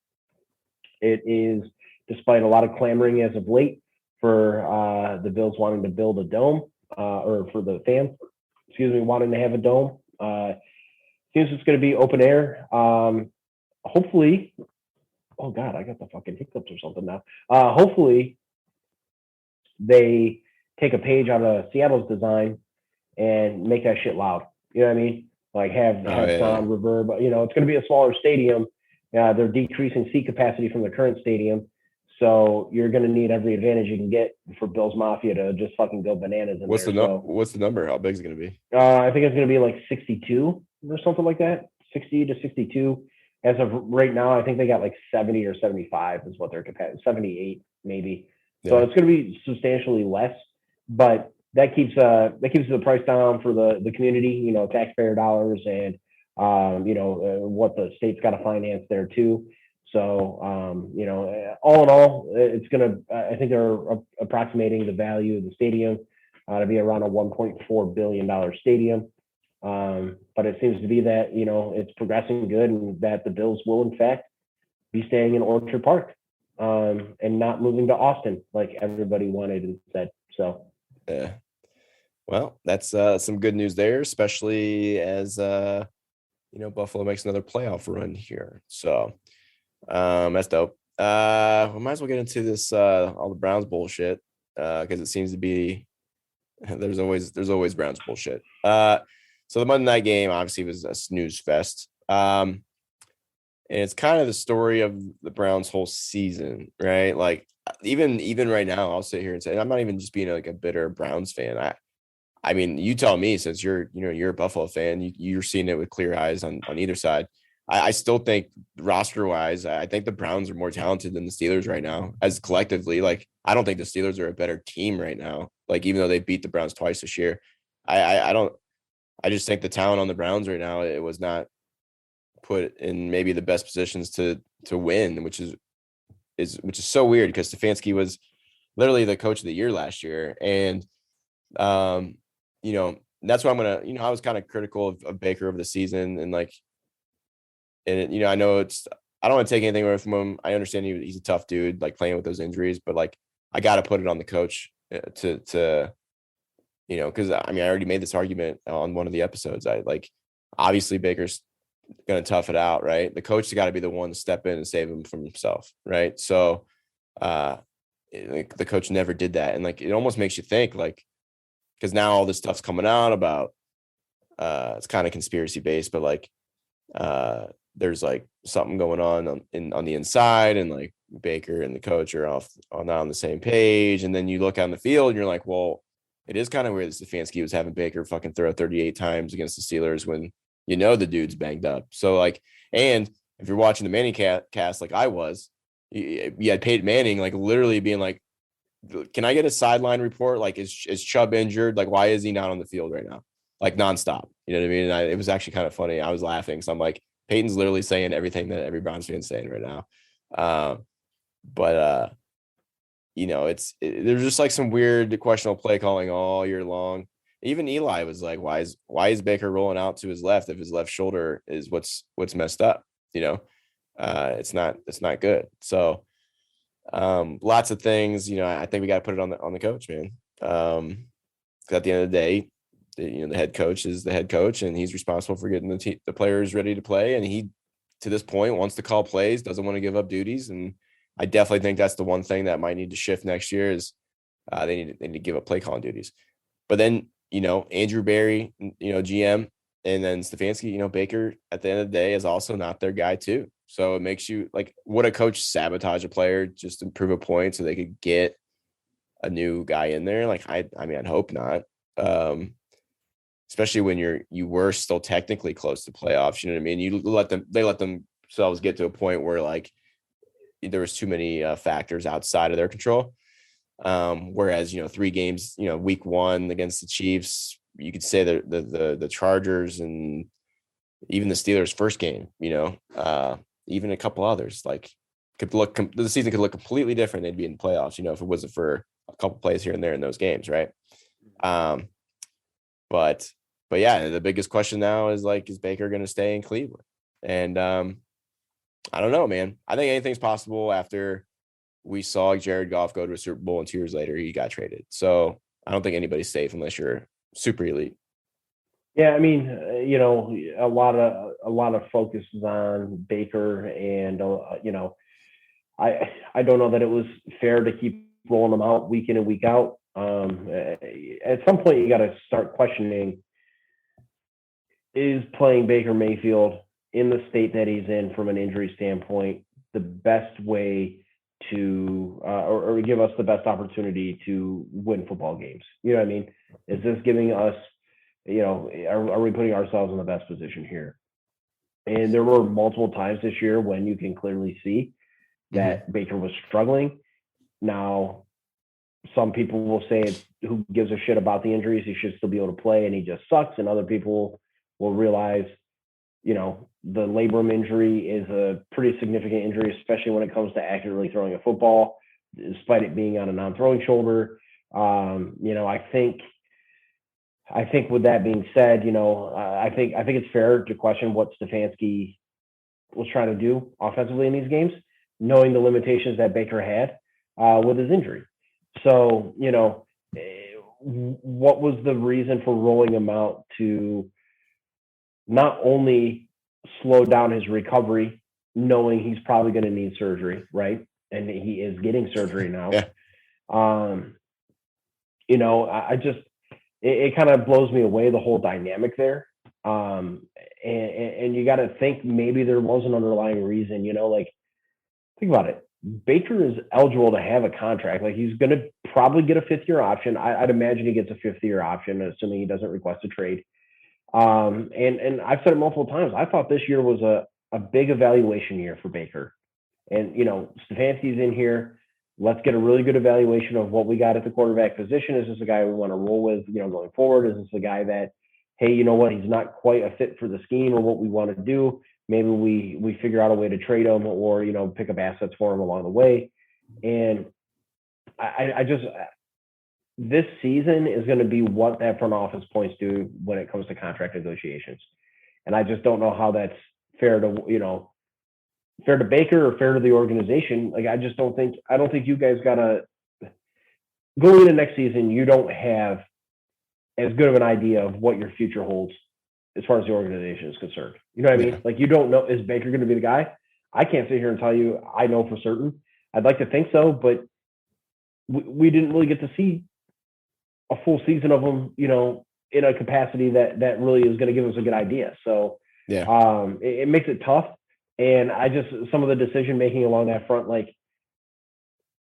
It is, despite a lot of clamoring as of late for the Bills wanting to build a dome, or for the fans, wanting to have a dome. Seems it's going to be open air. Hopefully, oh God, I got the fucking hiccups or something now. Hopefully, they take a page out of Seattle's design and make that shit loud. You know what I mean? Like have sound reverb. It's going to be a smaller stadium. They're decreasing seat capacity from the current stadium. So you're going to need every advantage you can get for Bills Mafia to just fucking go bananas in what's there. What's the number? How big is it going to be? I think it's going to be like 62 or something like that. 60 to 62. As of right now, I think they got like 70 or 75 is what their capacity, 78 maybe. Yeah. So it's going to be substantially less, but that keeps the price down for the community, taxpayer dollars, and what the state's got to finance there too. So all in all, it's gonna. I think they're approximating the value of the stadium to be around a $1.4 billion stadium. But it seems to be that it's progressing good, and that the Bills will in fact be staying in Orchard Park, and not moving to Austin like everybody wanted instead. So yeah, well, that's some good news there, especially as Buffalo makes another playoff run here. So that's dope. We might as well get into this all the Browns bullshit, because it seems to be there's always Browns bullshit. So the Monday night game obviously was a snooze fest. And it's kind of the story of the Browns' whole season, right? Like even right now, I'll sit here and say, I'm not even just being like a bitter Browns fan. I mean, you tell me, since you're a Buffalo fan, you're seeing it with clear eyes on either side. I still think roster wise, I think the Browns are more talented than the Steelers right now, as collectively. Like, I don't think the Steelers are a better team right now. Like, even though they beat the Browns twice this year, I just think the talent on the Browns right now, it was not put in maybe the best positions to win, which is so weird, because Stefanski was literally the coach of the year last year. And that's why I'm gonna, I was kind of critical of Baker over the season, and like, and I know I don't want to take anything away from him. I understand he's a tough dude, like playing with those injuries, but like, I got to put it on the coach to because I mean, I already made this argument on one of the episodes. Obviously Baker's going to tough it out, right? The coach has got to be the one to step in and save him from himself, right? So the coach never did that, and like, it almost makes you think, like, because now all this stuff's coming out about it's kind of conspiracy based, but like there's like something going on the inside, and like Baker and the coach are not on the same page. And then you look on the field and you're like, well, it is kind of weird that Stefanski was having Baker fucking throw 38 times against the Steelers when the dude's banged up. So like, and if you're watching the Manning cast like I was, you had Peyton Manning like literally being like, can I get a sideline report? Like, is Chubb injured? Like, why is he not on the field right now? Like, nonstop. You know what I mean? And it was actually kind of funny. I was laughing. So I'm like, Peyton's literally saying everything that every Browns fan is saying right now. But there's just like some weird questionable play calling all year long. Even Eli was like, why is Baker rolling out to his left if his left shoulder is what's messed up? It's not good. So lots of things, I think we got to put it on the coach, man. At the end of the day, the head coach is the head coach, and he's responsible for getting the players ready to play. And he, to this point, wants to call plays, doesn't want to give up duties. And I definitely think that's the one thing that might need to shift next year is they need to give up play calling duties. But then, Andrew Berry, GM, and then Stefanski, Baker at the end of the day is also not their guy too. So it makes you like, would a coach sabotage a player just to prove a point so they could get a new guy in there? Like, I mean, I'd hope not. Especially when you were still technically close to playoffs, you know what I mean? They let themselves get to a point where like there was too many factors outside of their control. Whereas, 3 games, week 1 against the Chiefs, you could say the Chargers and even the Steelers first game, even a couple others, like the season could look completely different. They'd be in playoffs, you know, if it wasn't for a couple plays here and there in those games, right? But yeah, the biggest question now is like, is Baker going to stay in Cleveland? And I don't know, man. I think anything's possible after we saw Jared Goff go to a Super Bowl and 2 years later he got traded. So I don't think anybody's safe unless you're super elite. Yeah, I mean, you know, a lot of focus is on Baker, and you know, I don't know that it was fair to keep rolling them out week in and week out. At some point, you got to start questioning: is playing Baker Mayfield in the state that he's in from an injury standpoint the best way to or give us the best opportunity to win football games? You know what I mean? Is this giving us, you know, are we putting ourselves in the best position here? And there were multiple times this year when you can clearly see that Baker was struggling. Now, some people will say, who gives a shit about the injuries? He should still be able to play, and he just sucks. And other people will realize, you know, the labrum injury is a pretty significant injury, especially when it comes to accurately throwing a football, despite it being on a non-throwing shoulder. You know, I think with that being said, you know, I think it's fair to question what Stefanski was trying to do offensively in these games, knowing the limitations that Baker had with his injury. So, you know, what was the reason for rolling him out to not only slow down his recovery, knowing he's probably going to need surgery, right? And he is getting surgery now. Yeah. You know, I just, it kind of blows me away, the whole dynamic there. And you got to think maybe there was an underlying reason, you know, like, think about it. Baker is eligible to have a contract. Like, he's going to probably get a 5th-year option. I'd imagine he gets a 5th-year option, assuming he doesn't request a trade. And I've said it multiple times. I thought this year was a big evaluation year for Baker. And, you know, Stefanski's in here. Let's get a really good evaluation of what we got at the quarterback position. Is this a guy we want to roll with, you know, going forward? Is this a guy that, hey, you know what, he's not quite a fit for the scheme or what we want to do? Maybe we figure out a way to trade him, or, you know, pick up assets for him along the way. And I just, this season is going to be what that front office points to when it comes to contract negotiations. And I just don't know how that's fair to, you know, fair to Baker or fair to the organization. Like, I don't think you guys got to, going into next season, you don't have as good of an idea of what your future holds as far as the organization is concerned. You know what I mean? Like, you don't know, is Baker going to be the guy? I can't sit here and tell you I know for certain. I'd like to think so, but we didn't really get to see a full season of him, you know, in a capacity that really is going to give us a good idea. So yeah, it makes it tough. And I just, some of the decision making along that front, like,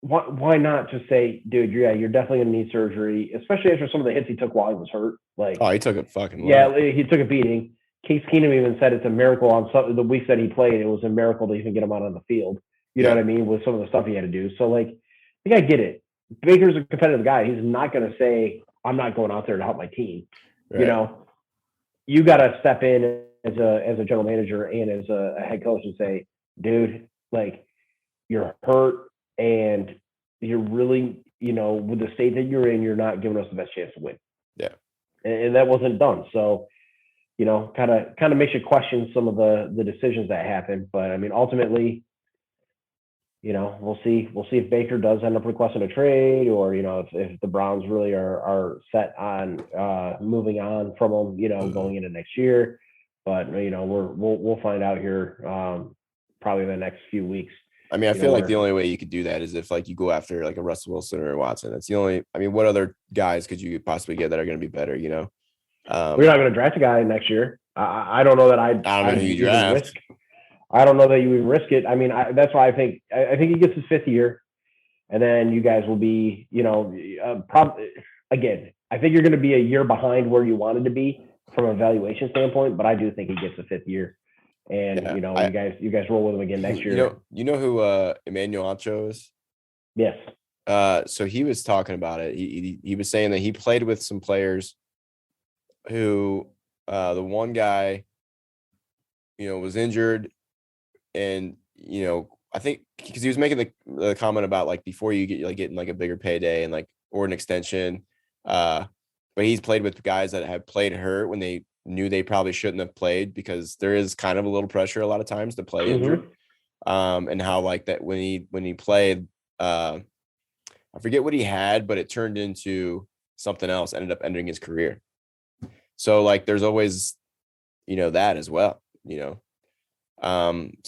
why not just say, dude, you're definitely going to need surgery, especially after some of the hits he took while he was hurt. Like, oh, he took a fucking load. Yeah, he took a beating. Case Keenum even said it's a miracle on some the weeks that he played. It was a miracle to even get him out on the field. You know what I mean? With some of the stuff he had to do. So, like, I think I get it. Baker's a competitive guy. He's not going to say, I'm not going out there to help my team. Right. You know, you got to step in as a general manager and as a head coach and say, dude, like, you're hurt and you're really, you know, with the state that you're in, you're not giving us the best chance to win. Yeah. And that wasn't done. So, you know, kind of makes you question some of the decisions that happen. But I mean, ultimately, you know, we'll see if Baker does end up requesting a trade, or, you know, if the Browns really are set on moving on from him, you know, going into next year. But, you know, we'll find out here probably in the next few weeks. I mean, I feel like the only way you could do that is if, like, you go after like a Russell Wilson or a Watson. That's the only. I mean, what other guys could you possibly get that are going to be better? You know, we're not going to draft a guy next year. I don't know that I don't know who you draft. Risk. I don't know that you would risk it. I mean, that's why I think he gets his 5th year, and then you guys will be, you know, again, I think you're going to be a year behind where you wanted to be from a valuation standpoint, but I do think he gets a 5th year. And, you know, you guys roll with him again next year. You know who Emmanuel Acho is? Yes. So he was talking about it. He was saying that he played with some players who the one guy, you know, was injured, and, you know, I think because he was making the comment about like before you get like getting like a bigger payday and like or an extension. But he's played with guys that have played hurt when they knew they probably shouldn't have played because there is kind of a little pressure a lot of times to play injured. And how like that when he played, I forget what he had, but it turned into something else, ended up ending his career. So like there's always, that as well, So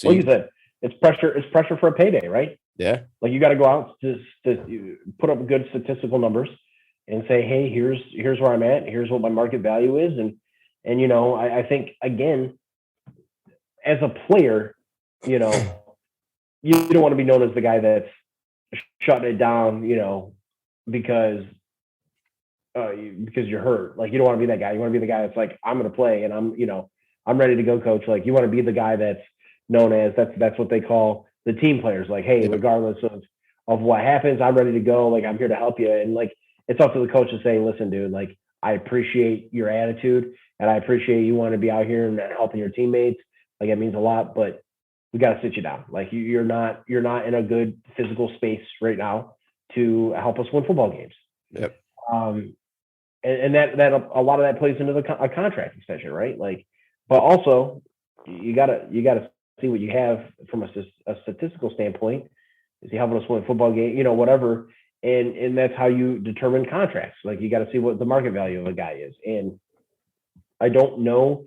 like you said, it's pressure for a payday, right? Yeah. Like you got to go out to put up good statistical numbers and say, hey, here's where I'm at, here's what my market value is, and I think again, as a player, you don't want to be known as the guy that's shutting it down, because you're hurt. Like you don't want to be that guy. You want to be the guy that's like, I'm going to play and I'm ready to go, coach. Like you want to be the guy that's known as that's what they call the team players. Like, hey, regardless of what happens, I'm ready to go. Like I'm here to help you. And like it's up to the coach to say, listen, dude, like I appreciate your attitude and I appreciate you want to be out here and helping your teammates. Like it means a lot, but we got to sit you down. Like you're not in a good physical space right now to help us win football games. Yep. And that a lot of that plays into a contract extension, right? Like, but also you gotta see what you have from a statistical standpoint. Is he helping us win a football game? Whatever. And that's how you determine contracts. Like you got to see what the market value of a guy is. And I don't know.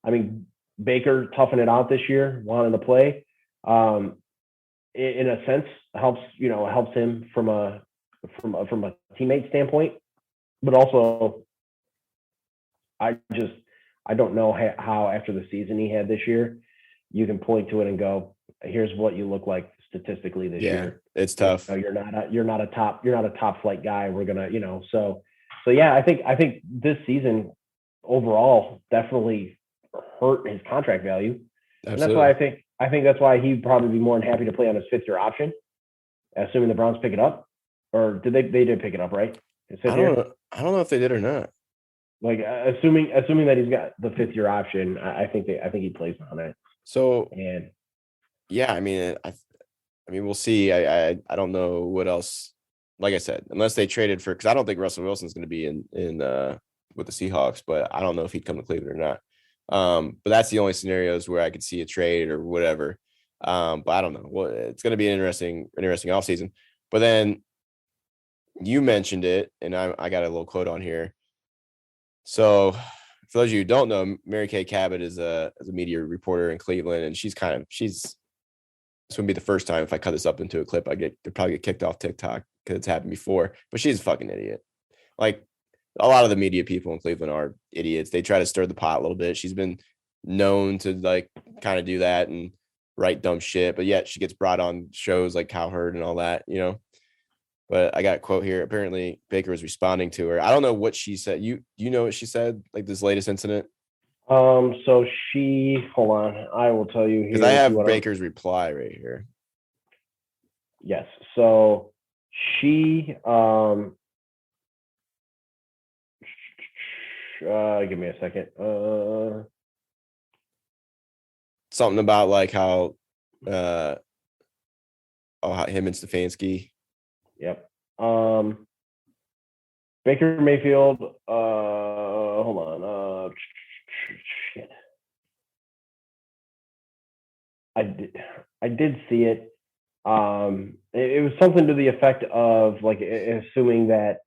I mean, Baker toughing it out this year, wanting to play, in a sense helps him from a teammate standpoint, but also I don't know how after the season he had this year, you can point to it and go, here's what you look like statistically this year. It's tough. You're not a top flight guy. We're gonna, so yeah, I think this season overall definitely hurt his contract value. Absolutely. And that's why I think that's why he'd probably be more than happy to play on his 5th-year option, assuming the Browns pick it up. Or did they did pick it up, right? I don't know if they did or not. Like assuming that he's got the 5th-year option, I think he plays on it. So and yeah, I mean we'll see. I don't know what else. Like I said, unless they traded for, because I don't think Russell Wilson's going to be in with the Seahawks, but I don't know if he'd come to Cleveland or not. But that's the only scenarios where I could see a trade or whatever. But I don't know. Well, it's going to be an interesting offseason. But then you mentioned it, and I got a little quote on here. So for those of you who don't know, Mary Kay Cabot is a media reporter in Cleveland, and she's this wouldn't be the first time if I cut this up into a clip, they'd probably get kicked off TikTok because it's happened before. But she's a fucking idiot. Like a lot of the media people in Cleveland are idiots. They try to stir the pot a little bit. She's been known to like kind of do that and write dumb shit, but yet she gets brought on shows like Cowherd and all that, But I got a quote here. Apparently Baker was responding to her. I don't know what she said. You know what she said, like this latest incident? So hold on. I will tell you here. Because I have Baker's reply right here. Yes. So she give me a second. Something about like how him and Stefanski. Yep. Baker Mayfield, hold on. Shit. I did see it. It was something to the effect of like assuming that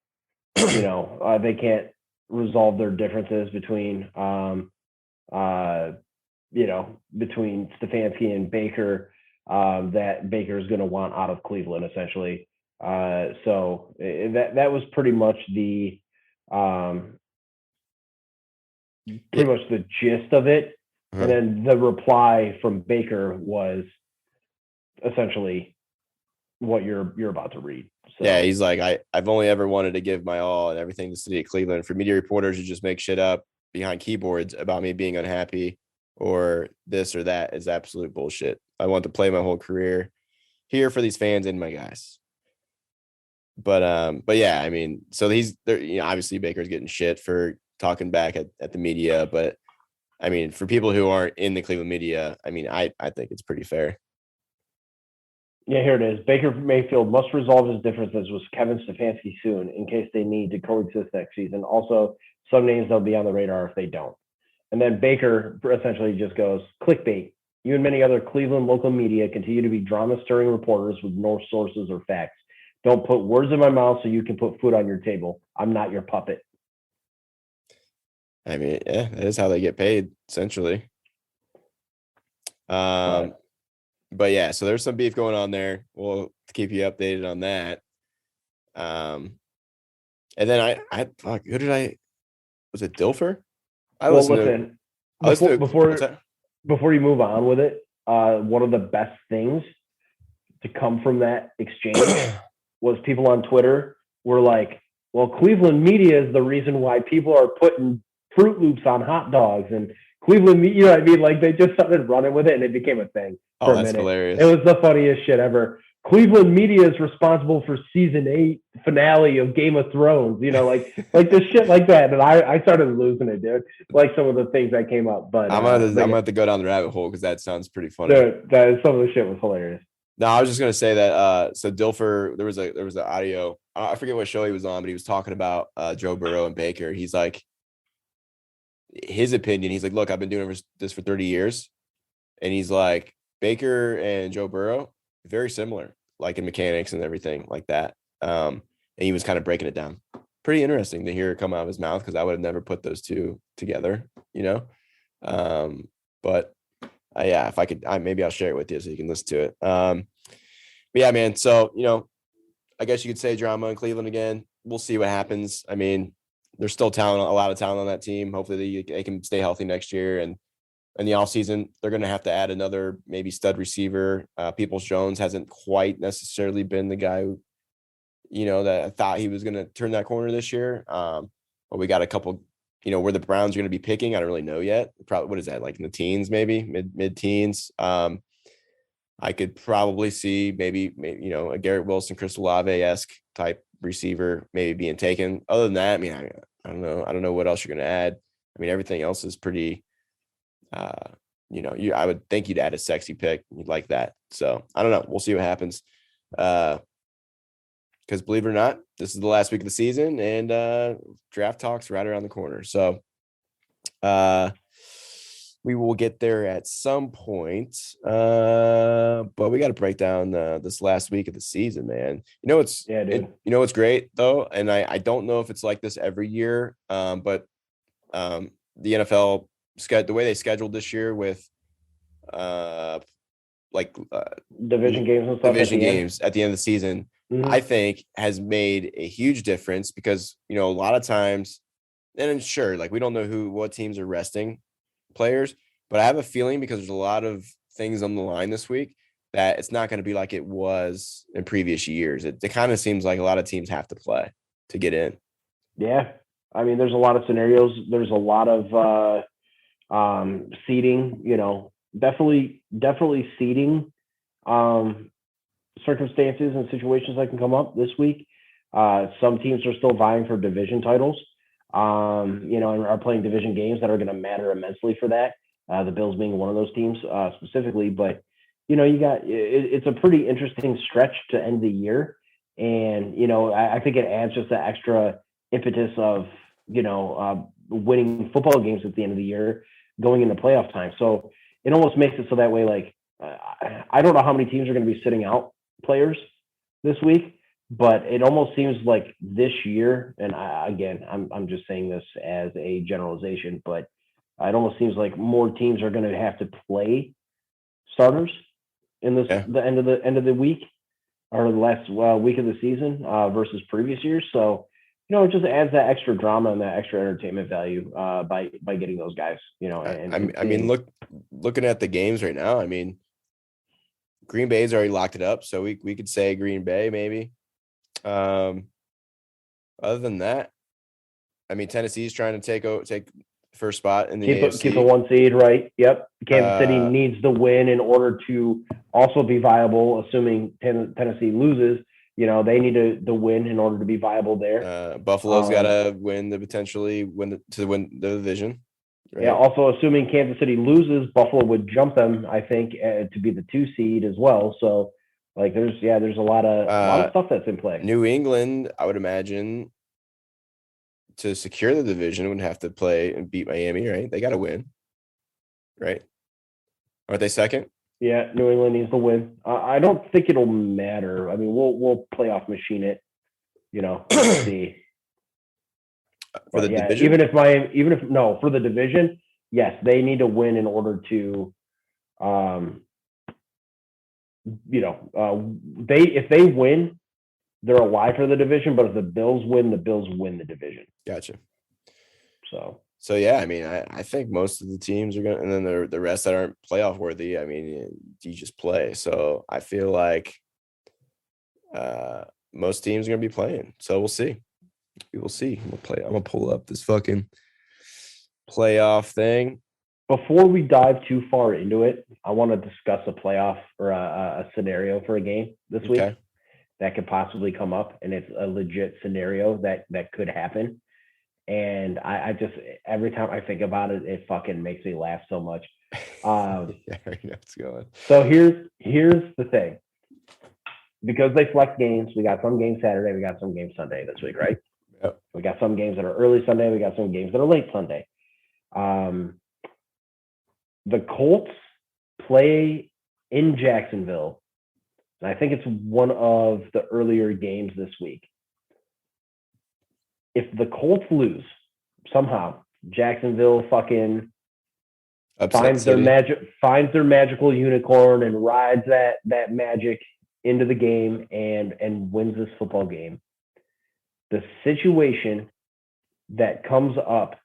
they can't resolve their differences between between Stefanski and Baker, that Baker is going to want out of Cleveland essentially. So that was pretty much the gist of it. Uh-huh. And then the reply from Baker was essentially what you're about to read. So. Yeah, he's like, I've only ever wanted to give my all and everything to the city of Cleveland. For media reporters to just make shit up behind keyboards about me being unhappy or this or that is absolute bullshit. I want to play my whole career here for these fans and my guys. But yeah, I mean, so he's there. Obviously Baker's getting shit for talking back at the media, but I mean, for people who aren't in the Cleveland media, I mean, I think it's pretty fair. Yeah, here it is. Baker Mayfield must resolve his differences with Kevin Stefanski soon in case they need to coexist next season. Also, some names they'll be on the radar if they don't. And then Baker essentially just goes, clickbait. You and many other Cleveland local media continue to be drama-stirring reporters with no sources or facts. Don't put words in my mouth so you can put food on your table. I'm not your puppet. I mean, yeah, that is how they get paid, essentially. But yeah, so there's some beef going on there. We'll keep you updated on that. And then who did I? Was it Dilfer? Before you move on with it, one of the best things to come from that exchange was people on Twitter were like, well, Cleveland media is the reason why people are putting Fruit Loops on hot dogs, and Cleveland, you know what I mean? Like, they just started running with it, and it became a thing for a minute. Hilarious. It was the funniest shit ever. Cleveland media is responsible for season 8 finale of Game of Thrones, you know, like the shit like that. And I started losing it, dude. Like some of the things that came up. But I'm gonna have to go down the rabbit hole because that sounds pretty funny. Some of the shit was hilarious. No, I was just gonna say that. So Dilfer, there was an audio. I forget what show he was on, but he was talking about Joe Burrow and Baker. He's like, his opinion. He's like, look, I've been doing this for 30 years, and he's like, Baker and Joe Burrow very similar, like in mechanics and everything like that. And he was kind of breaking it down. Pretty interesting to hear it come out of his mouth because I would have never put those two together, you know. But yeah, if I could, maybe I'll share it with you so you can listen to it. But yeah, man. So, you know, I guess you could say drama in Cleveland again. We'll see what happens. I mean, there's still talent, a lot of talent on that team. Hopefully they can stay healthy next year. And in the offseason, they're going to have to add another maybe stud receiver. Peoples-Jones hasn't quite necessarily been the guy who, you know, that I thought he was going to turn that corner this year. But we got a couple, you know, where the Browns are going to be picking. I don't really know yet. Probably, what is that, like in the teens, maybe mid-teens? I could probably see maybe, you know, a Garrett Wilson, Chris Olave-esque type receiver maybe being taken. Other than that, I mean, I don't know. I don't know what else you're going to add. I mean, everything else is pretty, you know, I would think you'd add a sexy pick. You'd like that. So I don't know. We'll see what happens. Because believe it or not, this is the last week of the season and draft talks right around the corner. So we will get there at some point. But we got to break down this last week of the season, man. You know, you know, what's great though. And I don't know if it's like this every year. But the NFL, the way they scheduled this year with division games and stuff at the end of the season, I think has made a huge difference because, you know, a lot of times, and sure, like we don't know what teams are resting players, but I have a feeling because there's a lot of things on the line this week that it's not going to be like it was in previous years. It kind of seems like a lot of teams have to play to get in. Yeah. I mean, there's a lot of scenarios. There's a lot of seeding, you know, definitely seeding circumstances and situations that can come up this week. Some teams are still vying for division titles, you know, and are playing division games that are going to matter immensely for that. The Bills being one of those teams specifically, but you know, it's a pretty interesting stretch to end the year. And, you know, I think it adds just the extra impetus of, you know, winning football games at the end of the year going into playoff time. So it almost makes it so that way, like, I don't know how many teams are going to be sitting out players this week, but it almost seems like this year, and I'm just saying this as a generalization, but it almost seems like more teams are going to have to play starters in the end of the week or the last week of the season versus previous years. So, you know, it just adds that extra drama and that extra entertainment value by getting those guys, you know. I mean, looking at the games right now, I mean, Green Bay's already locked it up, so we could say Green Bay maybe. Other than that, I mean, Tennessee's trying to take first spot in the AFC. Keep the 1 seed, right? Yep. Kansas City needs the win in order to also be viable, assuming Tennessee loses. You know, they need to win in order to be viable there. Buffalo's got to win to potentially win the division. Right? Yeah. Also, assuming Kansas City loses, Buffalo would jump them, I think, to be the 2 seed as well. So Like there's a lot of stuff that's in play. New England, I would imagine, to secure the division would have to play and beat Miami, right? They got to win, right? Aren't they second? Yeah, New England needs to win. I don't think it'll matter. I mean, we'll playoff machine it. We'll see. For the division? For the division, yes, they need to win in order to, if they win, they're alive for the division. But if the Bills win the division. Gotcha. So yeah, I mean, I think most of the teams are going to, and then the rest that aren't playoff worthy, I mean, you just play. So I feel like most teams are going to be playing. So we'll see. We will see. I'm going to pull up this fucking playoff thing. Before we dive too far into it, I want to discuss a playoff or a scenario for a game this week that could possibly come up. And it's a legit scenario that could happen. And I just, every time I think about it, it fucking makes me laugh so much. Yeah, I know what's going. So here's the thing. Because they flex games, we got some games Saturday, we got some games Sunday this week, right? Yep. We got some games that are early Sunday, we got some games that are late Sunday. The Colts play in Jacksonville, and I think it's one of the earlier games this week. If the Colts lose somehow, Jacksonville fucking finds their magical unicorn and rides that magic into the game and wins this football game. The situation that comes up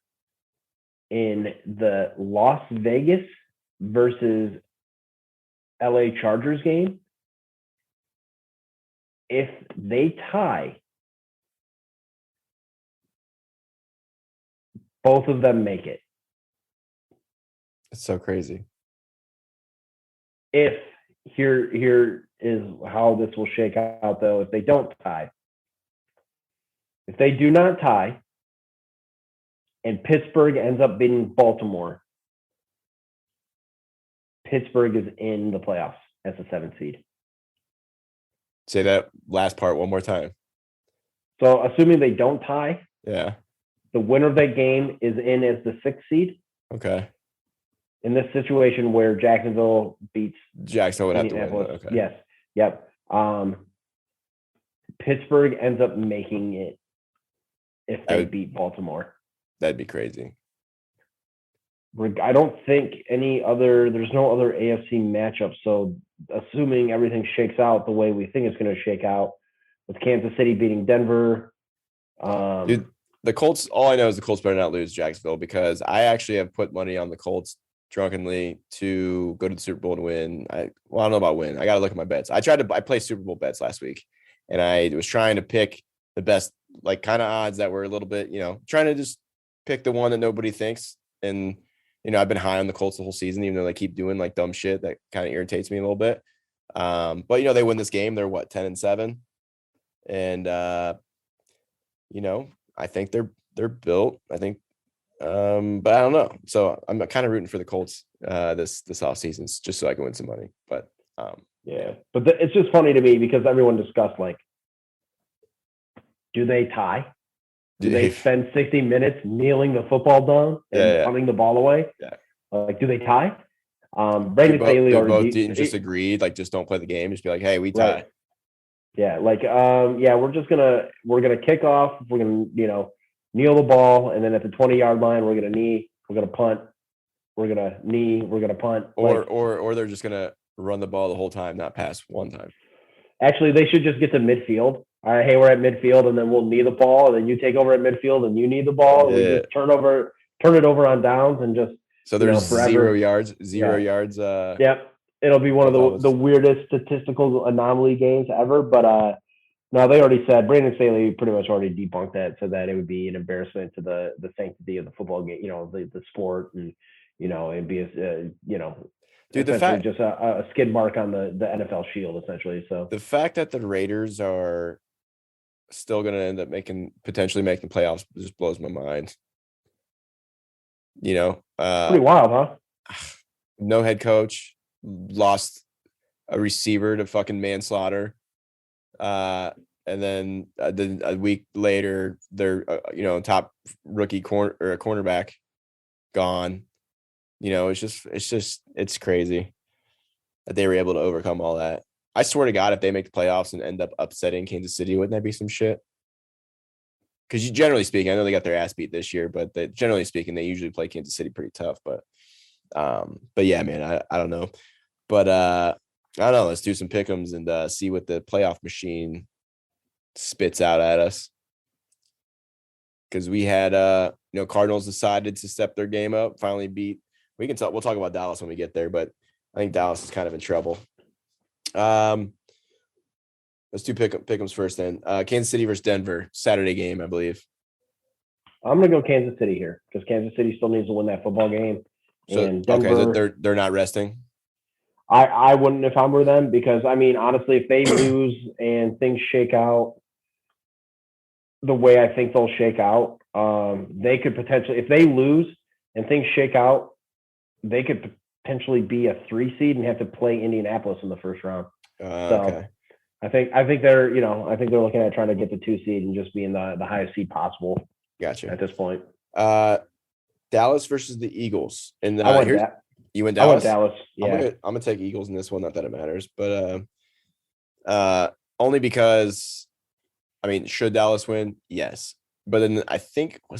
in the Las Vegas versus LA Chargers game, if they tie, both of them make it. It's so crazy. If here is how this will shake out, though. If they don't tie, if they do not tie, and Pittsburgh ends up beating Baltimore, Pittsburgh is in the playoffs as a 7th seed. Say that last part one more time. So assuming they don't tie, yeah, the winner of that game is in as the 6th seed. Okay. In this situation where Jacksonville beats Jacksonville would have to win. Okay. Yes. Yep. Pittsburgh ends up making it if they beat Baltimore. That'd be crazy. I don't think there's no other AFC matchup. So assuming everything shakes out the way we think it's going to shake out, with Kansas City beating Denver. Dude, the Colts, all I know is the Colts better not lose Jacksonville, because I actually have put money on the Colts drunkenly to go to the Super Bowl and win. I don't know about win. I got to look at my bets. I played Super Bowl bets last week, and I was trying to pick the best, like, kind of odds that were a little bit, trying to just pick the one that nobody thinks. And, I've been high on the Colts the whole season, even though they keep doing like dumb shit that kind of irritates me a little bit. But, they win this game. They're 10-7. And, I think they're built. I think, but I don't know. So I'm kind of rooting for the Colts this off season, just so I can win some money. But yeah, but it's just funny to me because everyone discussed, like, do they tie? Do they spend 60 minutes kneeling the football down and punting the ball away? Yeah. Like, do they tie? Brandon Staley both didn't just agreed, like, just don't play the game. Just be like, hey, we tie. Right. Yeah, like, we're gonna kick off. We're gonna, kneel the ball, and then at the 20-yard line, we're gonna knee. We're gonna punt. We're gonna knee. We're gonna punt. Or they're just gonna run the ball the whole time, not pass one time. Actually, they should just get to midfield. All right, hey, we're at midfield, and then we'll knee the ball, and then you take over at midfield, and you knee the ball. And we just turn it over on downs, and just so there's 0 yards. Yep, it'll be one of the weirdest statistical anomaly games ever. But no, they already said, Brandon Staley pretty much already debunked that, so that it would be an embarrassment to the sanctity of the football game, the sport, and it'd be dude, the fact just a skid mark on the NFL shield, essentially. So the fact that the Raiders are still going to end up potentially making playoffs just blows my mind. pretty wild, huh? No head coach, lost a receiver to fucking manslaughter. And then a week later, their top rookie cornerback gone. It's crazy that they were able to overcome all that. I swear to God, if they make the playoffs and end up upsetting Kansas City, wouldn't that be some shit? Because generally speaking, I know they got their ass beat this year, but generally speaking, they usually play Kansas City pretty tough. But yeah, man, I don't know. But I don't know. Let's do some pick'ems and see what the playoff machine spits out at us. Because we had Cardinals decided to step their game up, finally beat. We'll talk about Dallas when we get there, but I think Dallas is kind of in trouble. Let's do pick'ems first then. Kansas City versus Denver, Saturday game, I believe. I'm gonna go Kansas City here because Kansas City still needs to win that football game. So and Denver, okay, they're not resting. I wouldn't if I were them, because I mean, honestly, if they lose and things shake out the way I think they'll shake out, they could potentially, if they lose and things shake out, they could potentially be a 3 seed and have to play Indianapolis in the first round. Okay. I think they're looking at trying to get the 2 seed and just being the highest seed possible. Gotcha. At this point. Dallas versus the Eagles. And I went that. You went Dallas? I went Dallas. Yeah. I'm gonna take Eagles in this one. Not that it matters, but only because, I mean, should Dallas win? Yes. But then I think, I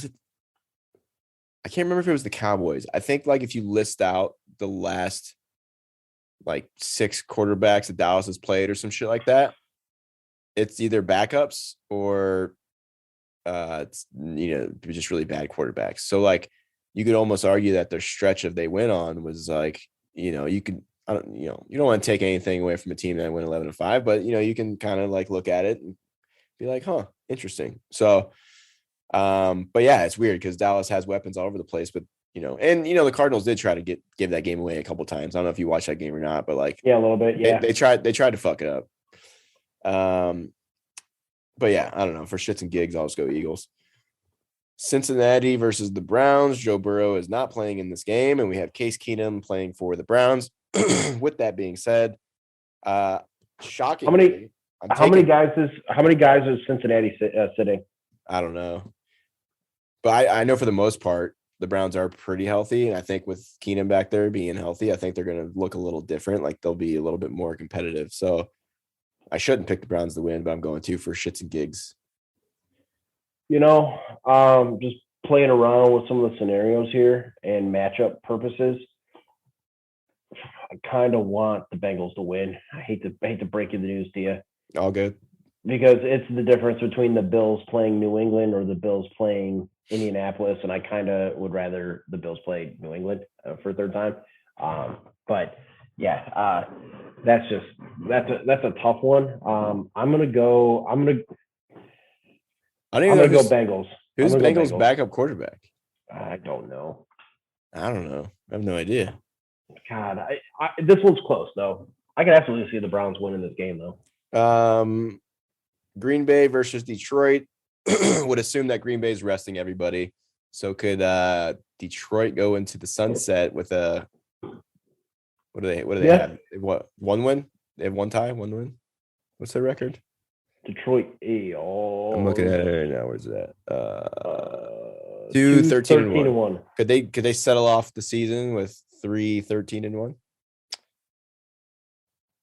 can't remember if it was the Cowboys. I think like if you list out the last like 6 quarterbacks that Dallas has played or some shit like that, it's either backups or it's just really bad quarterbacks. So like you could almost argue that their stretch of they went on was like, you don't want to take anything away from a team that went 11-5, but you can kind of like look at it and be like, huh, interesting. So but yeah, it's weird because Dallas has weapons all over the place, but the Cardinals did try to give that game away a couple times. I don't know if you watched that game or not, but like, yeah, a little bit. Yeah, they tried to fuck it up. But yeah, I don't know. For shits and gigs, I'll just go Eagles. Cincinnati versus the Browns. Joe Burrow is not playing in this game, and we have Case Keenum playing for the Browns. With that being said, shocking. How many guys is Cincinnati sitting? I don't know, but I know for the most part the Browns are pretty healthy, and I think with Keenum back there being healthy, I think they're going to look a little different. Like they'll be a little bit more competitive. So I shouldn't pick the Browns to win, but I'm going to for shits and gigs. Just playing around with some of the scenarios here and matchup purposes, I kind of want the Bengals to win. I hate to break you the news to you. All good. Because it's the difference between the Bills playing New England or the Bills playing Indianapolis, and I kind of would rather the Bills play New England for a third time. But yeah, that's a tough one. I'm gonna go Bengals. Who's Bengals' backup quarterback? I don't know. I have no idea. God, this one's close though. I can absolutely see the Browns winning this game though. Green Bay versus Detroit. Would assume that Green Bay is resting everybody. So could Detroit go into the sunset with a what do they have? What, 1 win? They have 1 tie, 1 win. What's their record? Detroit. I'm looking at it right now. Where's that? 13-1. Could they settle off the season with 3-13-1?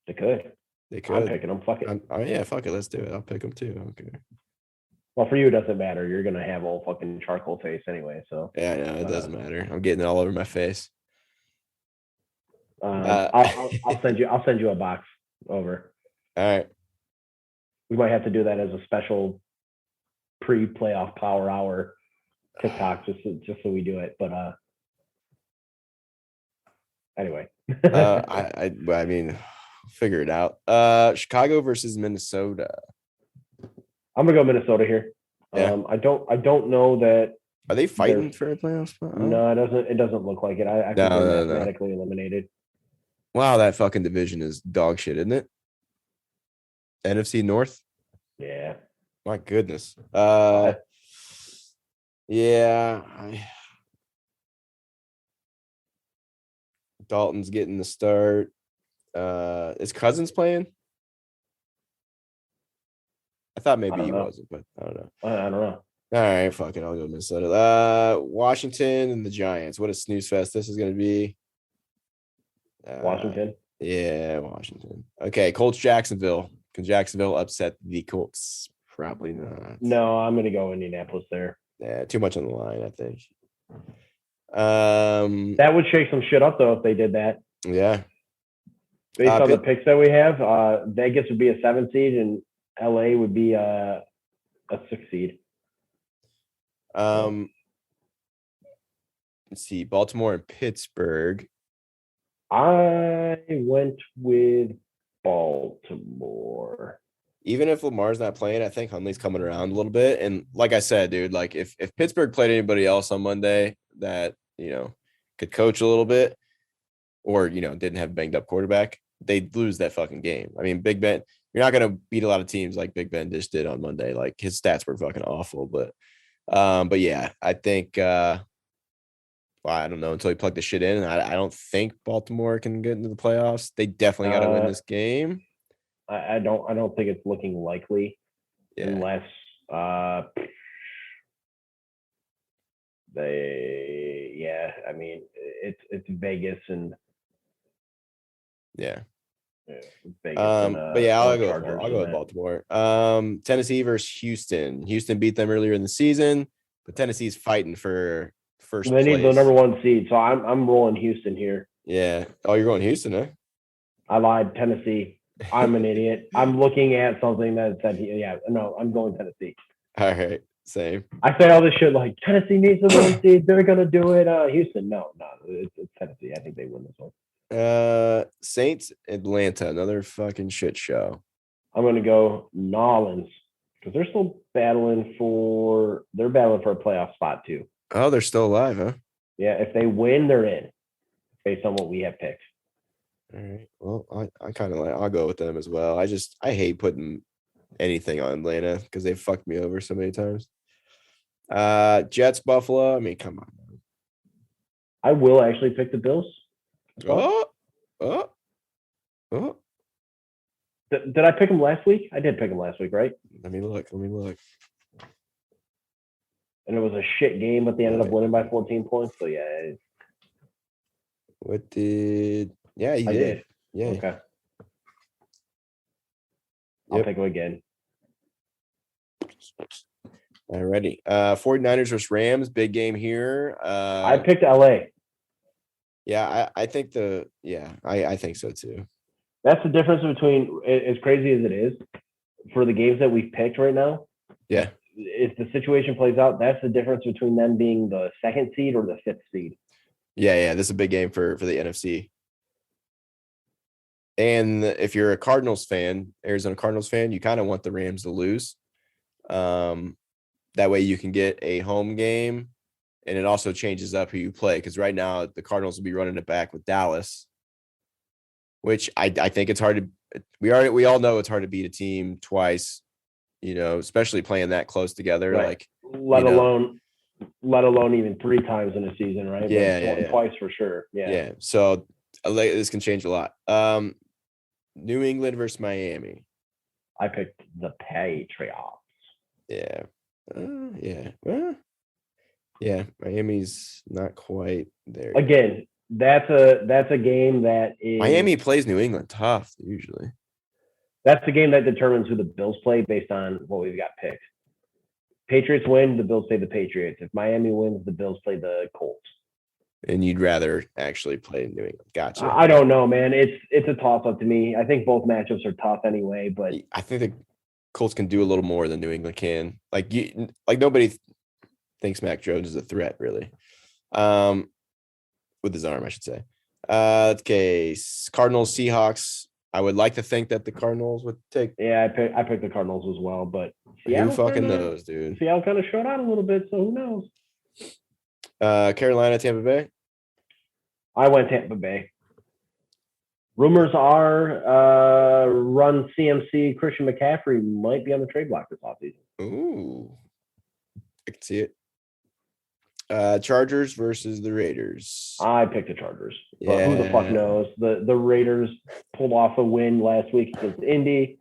They could. I'm picking them. Fuck it. Oh yeah, fuck it. Let's do it. I'll pick them too. Okay. Well, for you, it doesn't matter. You're gonna have all fucking charcoal face anyway. So yeah, no, it doesn't matter. I'm getting it all over my face. I'll send you a box over. All right. We might have to do that as a special pre-playoff power hour TikTok, just so we do it. But anyway. I mean, figure it out. Chicago versus Minnesota. I'm gonna go Minnesota here. Yeah. I don't know that. Are they fighting for a playoff spot? No, it doesn't look like it. I think they're mathematically eliminated. Wow, that fucking division is dog shit, isn't it? NFC North? Yeah. My goodness. Yeah. Dalton's getting the start. Is Cousins playing? I thought maybe he know. wasn't, but I don't know. I don't know. All right, fuck it. I'll go Minnesota. Washington and the Giants. What a snooze fest this is going to be. Washington. Yeah, Washington. Okay, Colts, Jacksonville. Can Jacksonville upset the Colts? Probably not. No, I'm going to go Indianapolis there. Yeah, too much on the line, I think. That would shake some shit up though if they did that. Yeah. Based on the picks that we have, Vegas would be a 7 seed and LA would be a 6 seed. Let's see, Baltimore and Pittsburgh. I went with Baltimore. Even if Lamar's not playing, I think Hundley's coming around a little bit. And like I said, dude, like if Pittsburgh played anybody else on Monday that, could coach a little bit or, didn't have a banged up quarterback, they'd lose that fucking game. I mean, Big Ben, you're not going to beat a lot of teams like Big Ben just did on Monday. Like his stats were fucking awful. But yeah, I think, I don't know until he plugged the shit in. I don't think Baltimore can get into the playoffs. They definitely got to win this game. I don't think it's looking likely unless I mean it's Vegas and Vegas but yeah, I'll go with Baltimore. Tennessee versus Houston. Houston beat them earlier in the season, but Tennessee's fighting for first place. They need the number 1 seed, so I'm rolling Houston here. Yeah. Oh, you're going Houston, huh? I lied. Tennessee. I'm an idiot. I'm looking at something that said, no, I'm going Tennessee. All right, same. I say all this shit like Tennessee needs the 1 seed. They're gonna do it. Houston, no, it's Tennessee. I think they win this one. Saints, Atlanta, another fucking shit show. I'm gonna go Nolans because they're still battling for a playoff spot too. Oh, they're still alive, huh? Yeah, if they win, they're in, based on what we have picked. All right. Well, I kind of I'll go with them as well. I hate putting anything on Atlanta because they fucked me over so many times. Jets, Buffalo. I mean, come on. Man. I will actually pick the Bills. Oh. Did I pick them last week? I did pick them last week, right? Let me look. And it was a shit game, but they ended up winning by 14 points. So yeah. What did? Yeah, you did. Yeah. Okay. I'll pick them again. Alrighty. 49ers versus Rams. Big game here. I picked LA. Yeah, I think I think so too. That's the difference between, as crazy as it is, for the games that we've picked right now. Yeah. If the situation plays out, that's the difference between them being the 2nd seed or the 5th seed. Yeah. This is a big game for the NFC. And if you're a Cardinals fan, Arizona Cardinals fan, you kind of want the Rams to lose. That way you can get a home game, and it also changes up who you play. Because right now the Cardinals will be running it back with Dallas, which I think it's hard to. We all know it's hard to beat a team twice, especially playing that close together. Right. Like let alone even 3 times in a season, right? Yeah. Twice for sure. Yeah. So this can change a lot. New England versus Miami. I picked the Patriots. Yeah. Miami's not quite there. Again, that's a game that is. Miami plays New England tough usually. That's the game that determines who the Bills play based on what we've got picked. Patriots win, the Bills play the Patriots. If Miami wins, the Bills play the Colts. And you'd rather actually play New England. Gotcha. I don't know, man. It's a toss-up to me. I think both matchups are tough anyway, but I think the Colts can do a little more than New England can. Like nobody thinks Mac Jones is a threat, really. With his arm, I should say. Okay, Cardinals, Seahawks. I would like to think that the Cardinals would take. Yeah, I picked the Cardinals as well, but who fucking knows, dude? Seattle kind of showed out a little bit, so who knows? Carolina, Tampa Bay. I went Tampa Bay. Rumors are run CMC Christian McCaffrey might be on the trade block this offseason. Ooh, I can see it. Chargers versus the Raiders. I picked the Chargers, but who the fuck knows? The Raiders pulled off a win last week against Indy,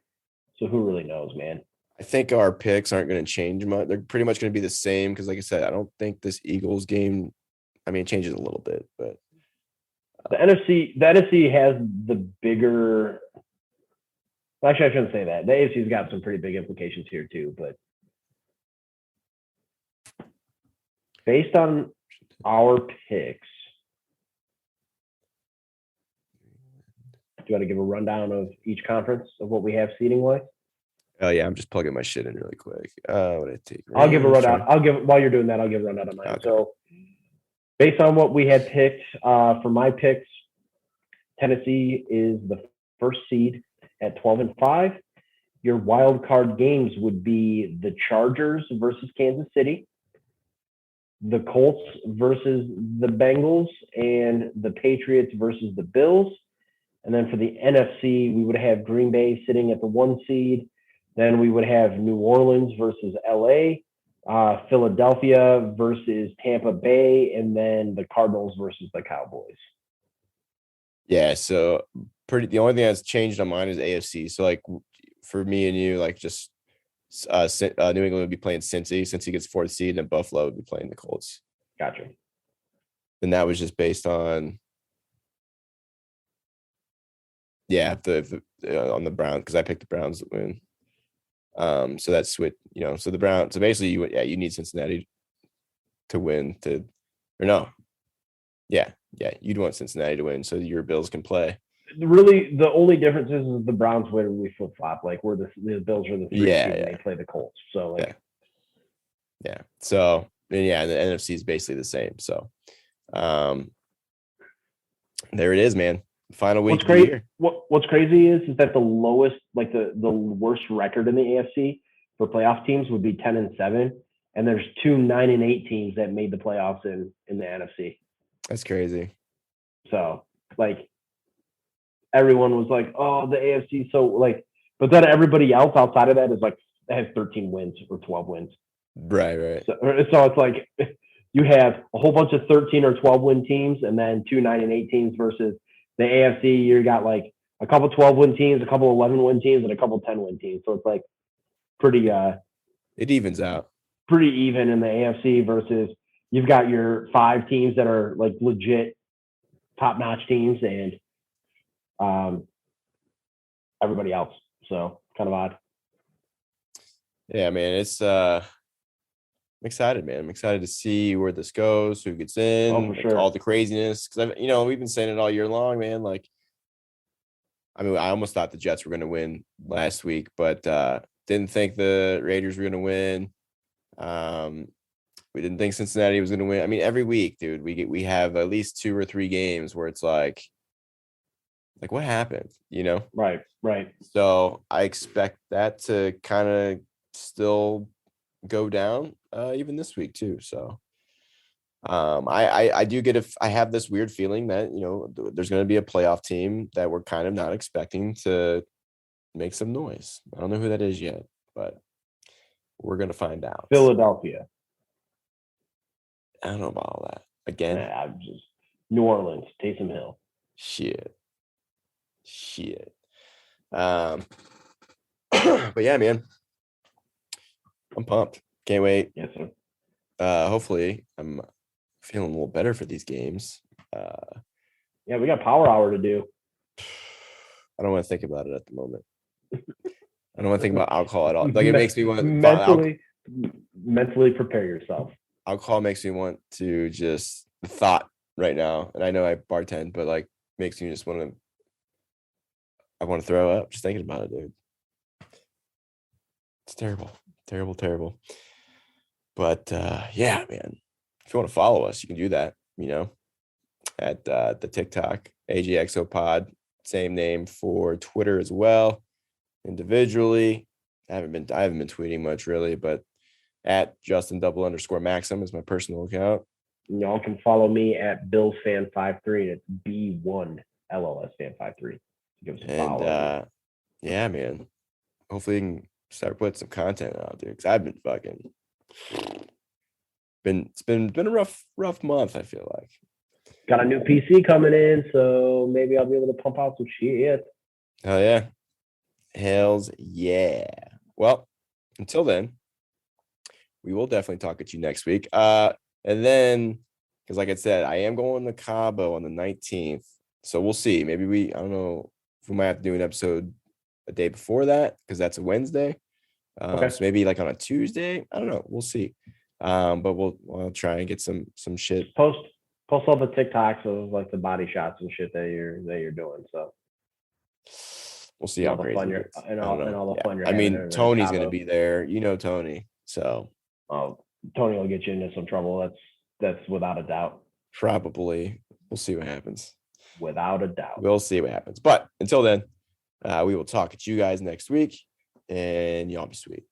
so who really knows, man? I think our picks aren't going to change much. They're pretty much going to be the same because, like I said, I don't think this Eagles game. I mean, it changes a little bit, but the NFC has the bigger. Actually, I shouldn't say that. The AFC's got some pretty big implications here too, but based on our picks, do you want to give a rundown of each conference of what we have seating wise? Oh yeah, I'm just plugging my shit in really quick. What I take? I'll give a rundown. While you're doing that, I'll give a rundown of mine. Okay. So based on what we had picked, for my picks, Tennessee is the first seed at 12-5. Your wild card games would be the Chargers versus Kansas City, the Colts versus the Bengals, and the Patriots versus the Bills. And then for the NFC, we would have Green Bay sitting at the 1 seed. Then we would have New Orleans versus LA, Philadelphia versus Tampa Bay, and then the Cardinals versus the Cowboys. Yeah, so the only thing that's changed on mine is AFC. So like for me and you, like just New England would be playing Cincy. Cincy gets 4th seed, and Buffalo would be playing the Colts. Gotcha. And that was just based on on the Browns, because I picked the Browns to win. So that's so the Browns. So basically, you need Cincinnati to win you'd want Cincinnati to win so your Bills can play. Really, the only difference is the Browns win and we flip flop. Like we're the Bills are the 3 seed and they play the Colts. So So and the NFC is basically the same. So, there it is, man. Final week. What's crazy is that the lowest, like the worst record in the AFC for playoff teams would be 10-7, and there's 2 9-8 teams that made the playoffs in the NFC. That's crazy. So like everyone was like, oh, the AFC, so like, but then everybody else outside of that is like has 13 wins or 12 wins. Right. So it's like you have a whole bunch of 13 or 12 win teams, and then 2 9-8 teams versus the AFC. You got like a couple 12-win teams, a couple 11-win teams, and a couple 10-win teams. So it's like pretty. It evens out. Pretty even in the AFC versus you've got your 5 teams that are like legit top-notch teams, and everybody else. So kind of odd. Yeah, man. It's I'm excited, man. I'm excited to see where this goes, who gets in, all the craziness. Because we've been saying it all year long, man. Like, I mean, I almost thought the Jets were going to win last week, but didn't think the Raiders were going to win. We didn't think Cincinnati was going to win. I mean, every week, dude, we have at least 2 or 3 games where it's like what happened? Right. So I expect that to kind of still go down even this week too. So I do I have this weird feeling that there's going to be a playoff team that we're kind of not expecting to make some noise. I don't know who that is yet, but we're going to find out. Philadelphia. I don't know about all that again. I'm just New Orleans, Taysom Hill. Shit. But yeah, man, I'm pumped. Can't wait. Yes, sir. Hopefully I'm feeling a little better for these games. Yeah, we got power hour to do. I don't want to think about it at the moment. I don't want to think about alcohol at all. Like it makes me want mentally prepare yourself. Alcohol makes me want to just the thought right now. And I know I bartend, but like makes me just I want to throw up just thinking about it, dude. It's terrible. But yeah, man. If you want to follow us, you can do that, at the TikTok, AJXO pod, same name for Twitter as well. Individually, I haven't been tweeting much really, but at Justin_Maxim is my personal account. Y'all can follow me at BillsFan53, and it's B1LLSFan53. Give us a follow. Yeah, man. Hopefully you can start putting some content out there, because I've been fucking it's been a rough month, I feel like. Got a new PC coming in, so maybe I'll be able to pump out some shit. Oh yeah. Hells yeah. Well, until then, we will definitely talk at you next week. And then, because like I said, I am going to Cabo on the 19th. So we'll see. Maybe I don't know if we might have to do an episode a day before that, because that's a Wednesday. Okay. So maybe like on a Tuesday. I don't know. We'll see. But we'll try and get some shit. Post all the TikToks of like the body shots and shit that you're doing. So we'll see how crazy fun it is. and all the fun you're I mean, having Tony's gonna be there. You know Tony. So Tony will get you into some trouble. That's without a doubt. Probably. We'll see what happens. Without a doubt. We'll see what happens. But until then, we will talk at you guys next week, and y'all be sweet.